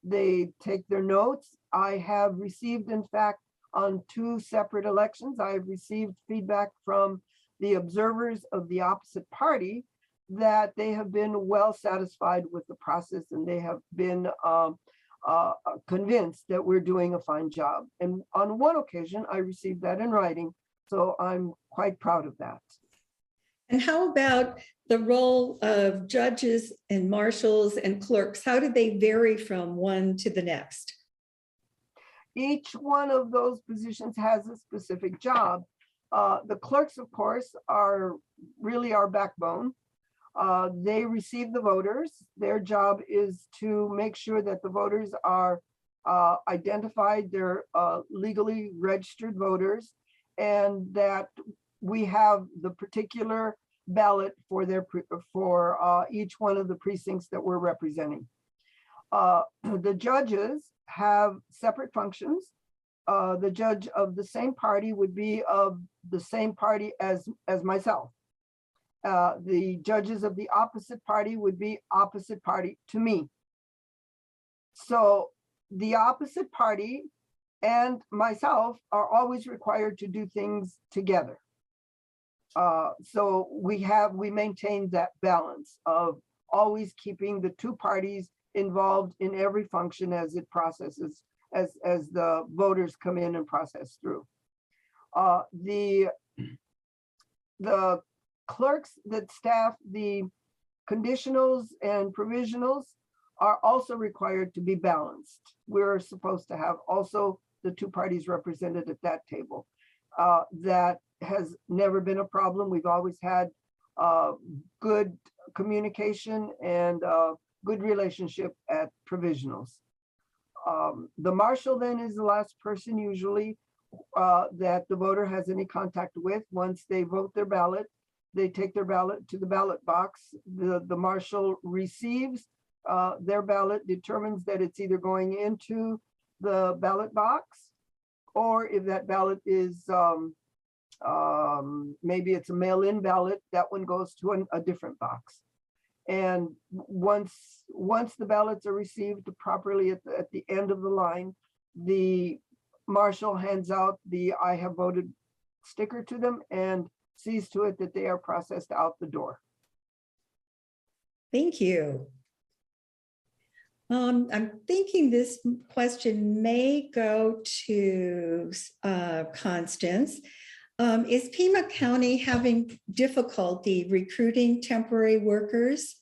They take their notes. I have received, in fact, on 2 separate elections, I have received feedback from the observers of the opposite party that they have been well satisfied with the process and they have been convinced that we're doing a fine job. And on one occasion, I received that in writing. So I'm quite proud of that. And how about the role of judges and marshals and clerks? How do they vary from one to the next? Each one of those positions has a specific job. The clerks, of course, are really our backbone. They receive the voters. Their job is to make sure that the voters are identified, they're legally registered voters, and that we have the particular ballot for each one of the precincts that we're representing. The judges have separate functions. The judge of the same party would be of the same party as myself. The judges of the opposite party would be opposite party to me. So the opposite party and myself are always required to do things together. So we maintain that balance of always keeping the two parties involved in every function as it processes, as the voters come in and process through. The clerks that staff the conditionals and provisionals are also required to be balanced. We're supposed to have also the two parties represented at that table. That has never been a problem. We've always had good communication and good relationship at provisionals. The marshal then is the last person usually that the voter has any contact with. Once they vote their ballot, they take their ballot to the ballot box. The marshal receives their ballot, determines that it's either going into the ballot box, or if that ballot is maybe it's a mail-in ballot, that one goes to a different box. And once the ballots are received properly at the end of the line, the marshal hands out the "I have voted" sticker to them and sees to it that they are processed out the door. Thank you. I'm thinking this question may go to Constance. Is Pima County having difficulty recruiting temporary workers?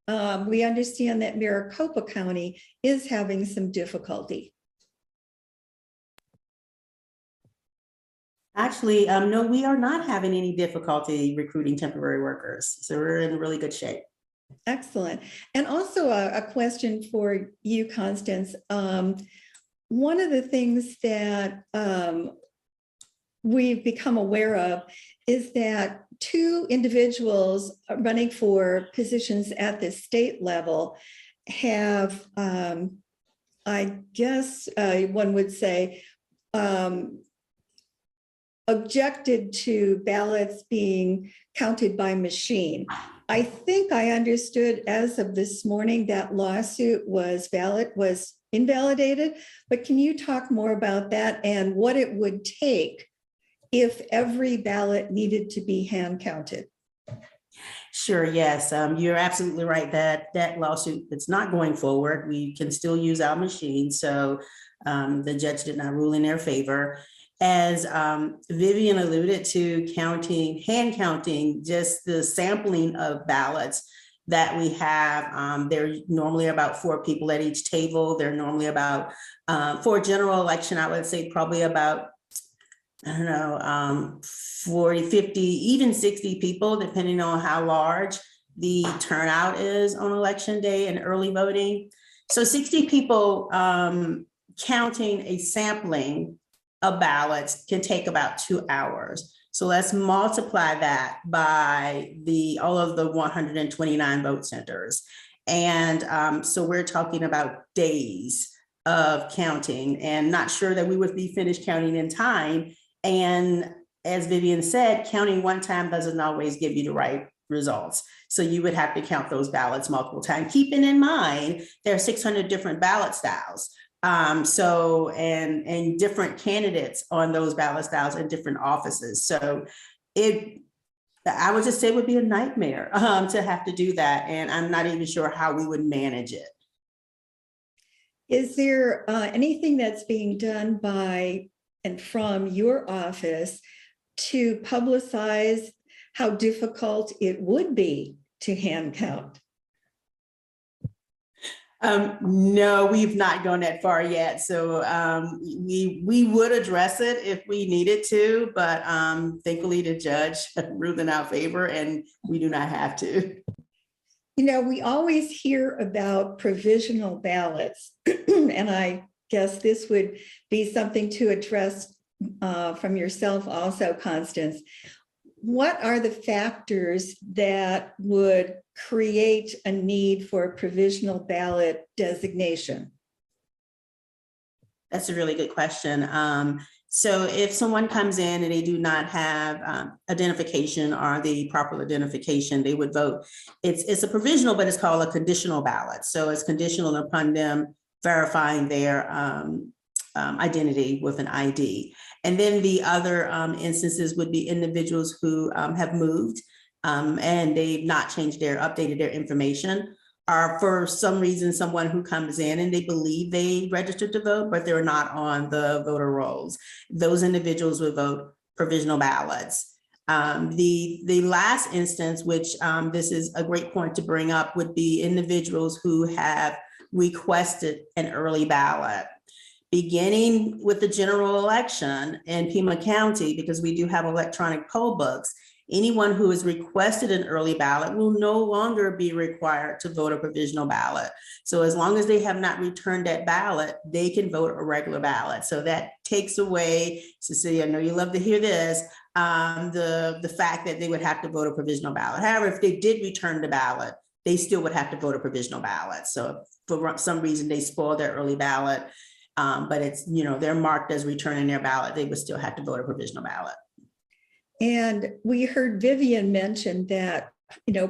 We understand that Maricopa County is having some difficulty. Actually, no, we are not having any difficulty recruiting temporary workers. So we're in really good shape. Excellent. And also a question for you, Constance. One of the things that we've become aware of is that two individuals running for positions at the state level have, I guess one would say, objected to ballots being counted by machine. I think I understood as of this morning that lawsuit was invalidated, but can you talk more about that and what it would take if every ballot needed to be hand counted? Sure, yes, you're absolutely right that lawsuit, it's not going forward. We can still use our machine. So the judge did not rule in their favor. As Vivian alluded to, hand counting, just the sampling of ballots that we have, there are normally about 4 people at each table. They're normally about, for a general election, I would say probably about, I don't know, 40, 50, even 60 people, depending on how large the turnout is on election day and early voting. So 60 people counting a sampling of ballots can take about 2 hours. So let's multiply that by all of the 129 vote centers. And so we're talking about days of counting, and not sure that we would be finished counting in time. And as Vivian said, counting one time doesn't always give you the right results. So you would have to count those ballots multiple times, keeping in mind there are 600 different ballot styles. So, and different candidates on those ballot styles in different offices. So I would just say it would be a nightmare to have to do that. And I'm not even sure how we would manage it. Is there anything that's being done by and from your office to publicize how difficult it would be to hand count? No, we've not gone that far yet. So we would address it if we needed to, but thankfully the judge ruled in our favor and we do not have to. You know, we always hear about provisional ballots, and I guess this would be something to address from yourself also, Constance. what are the factors that would create a need for a provisional ballot designation? That's a really good question. So if someone comes in and they do not have identification or the proper identification, they would vote. It's a provisional, but it's called a conditional ballot. So it's conditional upon them verifying their identity with an ID. And then the other instances would be individuals who have moved and they've not updated their information, or for some reason, someone who comes in and they believe they registered to vote, but they're not on the voter rolls. Those individuals would vote provisional ballots. The last instance, which this is a great point to bring up, would be individuals who have requested an early ballot. Beginning with the general election in Pima County, because we do have electronic poll books, anyone who has requested an early ballot will no longer be required to vote a provisional ballot. So as long as they have not returned that ballot, they can vote a regular ballot. So that takes away, Cecilia, I know you love to hear this, the fact that they would have to vote a provisional ballot. However, if they did return the ballot, they still would have to vote a provisional ballot. So if for some reason they spoiled their early ballot, but it's, they're marked as returning their ballot, they would still have to vote a provisional ballot. And we heard Vivian mention that,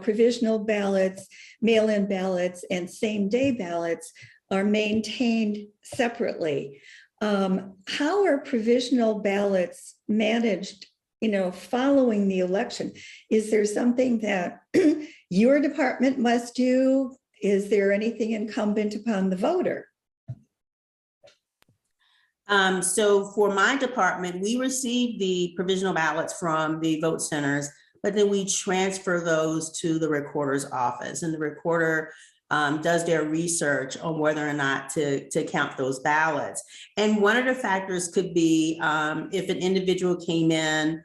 provisional ballots, mail-in ballots, and same-day ballots are maintained separately. How are provisional ballots managed, following the election? Is there something that your department must do? Is there anything incumbent upon the voter? So for my department, we receive the provisional ballots from the vote centers, but then we transfer those to the recorder's office, and the recorder does their research on whether or not to count those ballots. And one of the factors could be if an individual came in,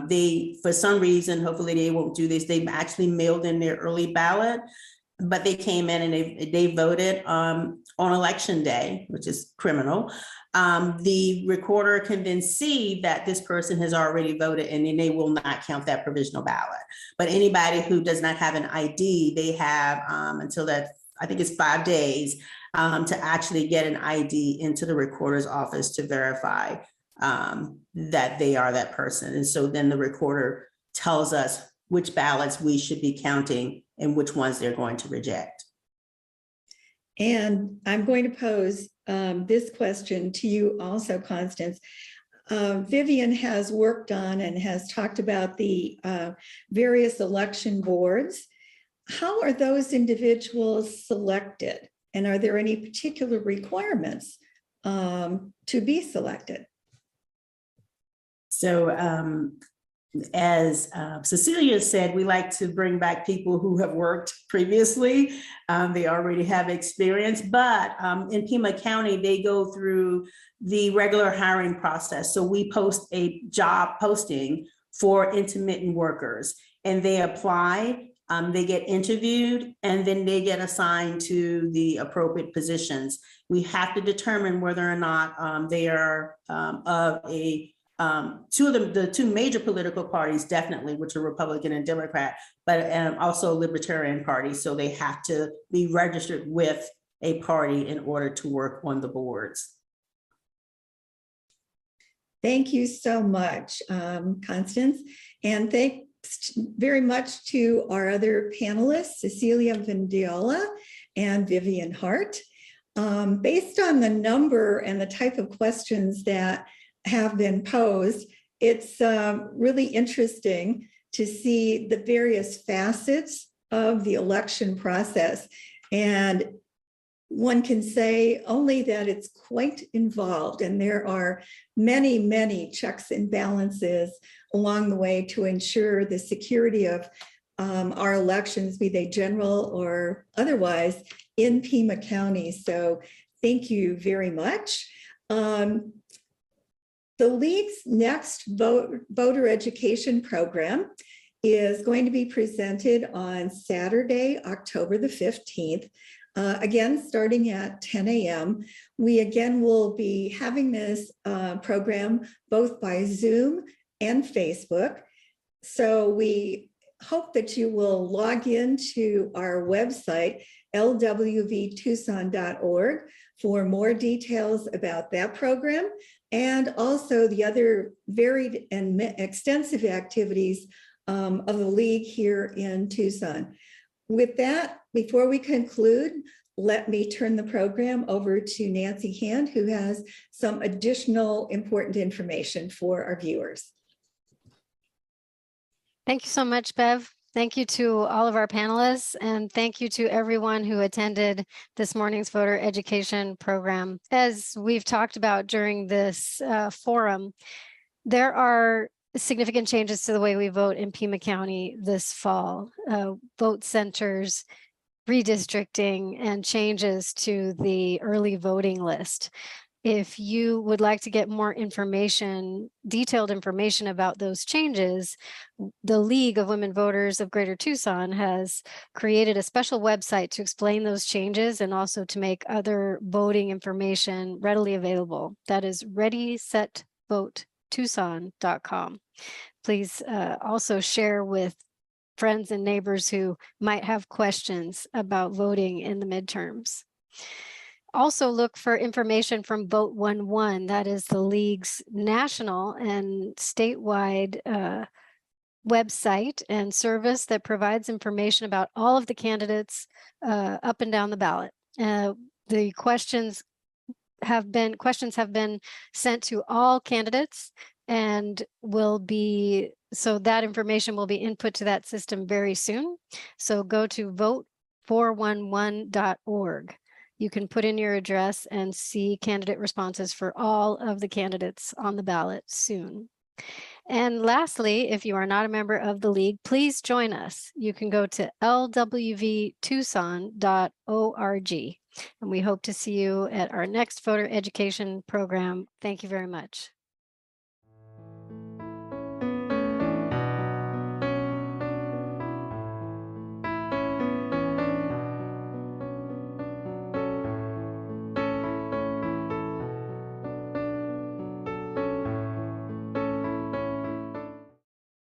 they, for some reason, hopefully they won't do this, they've actually mailed in their early ballot, but they came in and they voted on election day, which is criminal. The recorder can then see that this person has already voted, and then they will not count that provisional ballot. But anybody who does not have an ID, they have until that, I think it's 5 days, to actually get an ID into the recorder's office to verify that they are that person. And so then the recorder tells us which ballots we should be counting and which ones they're going to reject. And I'm going to pose this question to you also, Constance. Vivian has worked on and has talked about the various election boards. How are those individuals selected? And are there any particular requirements to be selected? So as Cecilia said, we like to bring back people who have worked previously. They already have experience, but in Pima County, they go through the regular hiring process. So we post a job posting for intermittent workers, and they apply, they get interviewed, and then they get assigned to the appropriate positions. We have to determine whether or not they are of a the two major political parties, definitely, which are Republican and Democrat, but also Libertarian Party. So they have to be registered with a party in order to work on the boards. Thank you so much, Constance. And thanks very much to our other panelists, Cecilia, Vindiola, and Vivian Harte. Based on the number and the type of questions that have been posed, it's really interesting to see the various facets of the election process. And one can say only that it's quite involved, and there are many, many checks and balances along the way to ensure the security of our elections, be they general or otherwise, in Pima County. So thank you very much. The League's next voter education program is going to be presented on Saturday, October the 15th, again, starting at 10 a.m. We again will be having this program both by Zoom and Facebook. So we hope that you will log into our website, lwvtucson.org, for more details about that program and also the other varied and extensive activities of the League here in Tucson. With that, before we conclude, let me turn the program over to Nancy Hand, who has some additional important information for our viewers. Thank you so much, Bev. Thank you to all of our panelists, and thank you to everyone who attended this morning's voter education program. As we've talked about during this forum, there are significant changes to the way we vote in Pima County this fall. Vote centers, redistricting, and changes to the early voting list. If you would like to get more information, detailed information about those changes, the League of Women Voters of Greater Tucson has created a special website to explain those changes and also to make other voting information readily available. That is readysetvotetucson.com. Please also share with friends and neighbors who might have questions about voting in the midterms. Also look for information from Vote 1-1. That is the League's national and statewide website and service that provides information about all of the candidates up and down the ballot. The questions have been sent to all candidates and so that information will be input to that system very soon. So go to vote411.org. You can put in your address and see candidate responses for all of the candidates on the ballot soon. And lastly, if you are not a member of the League, please join us. You can go to lwvtucson.org. And we hope to see you at our next voter education program. Thank you very much.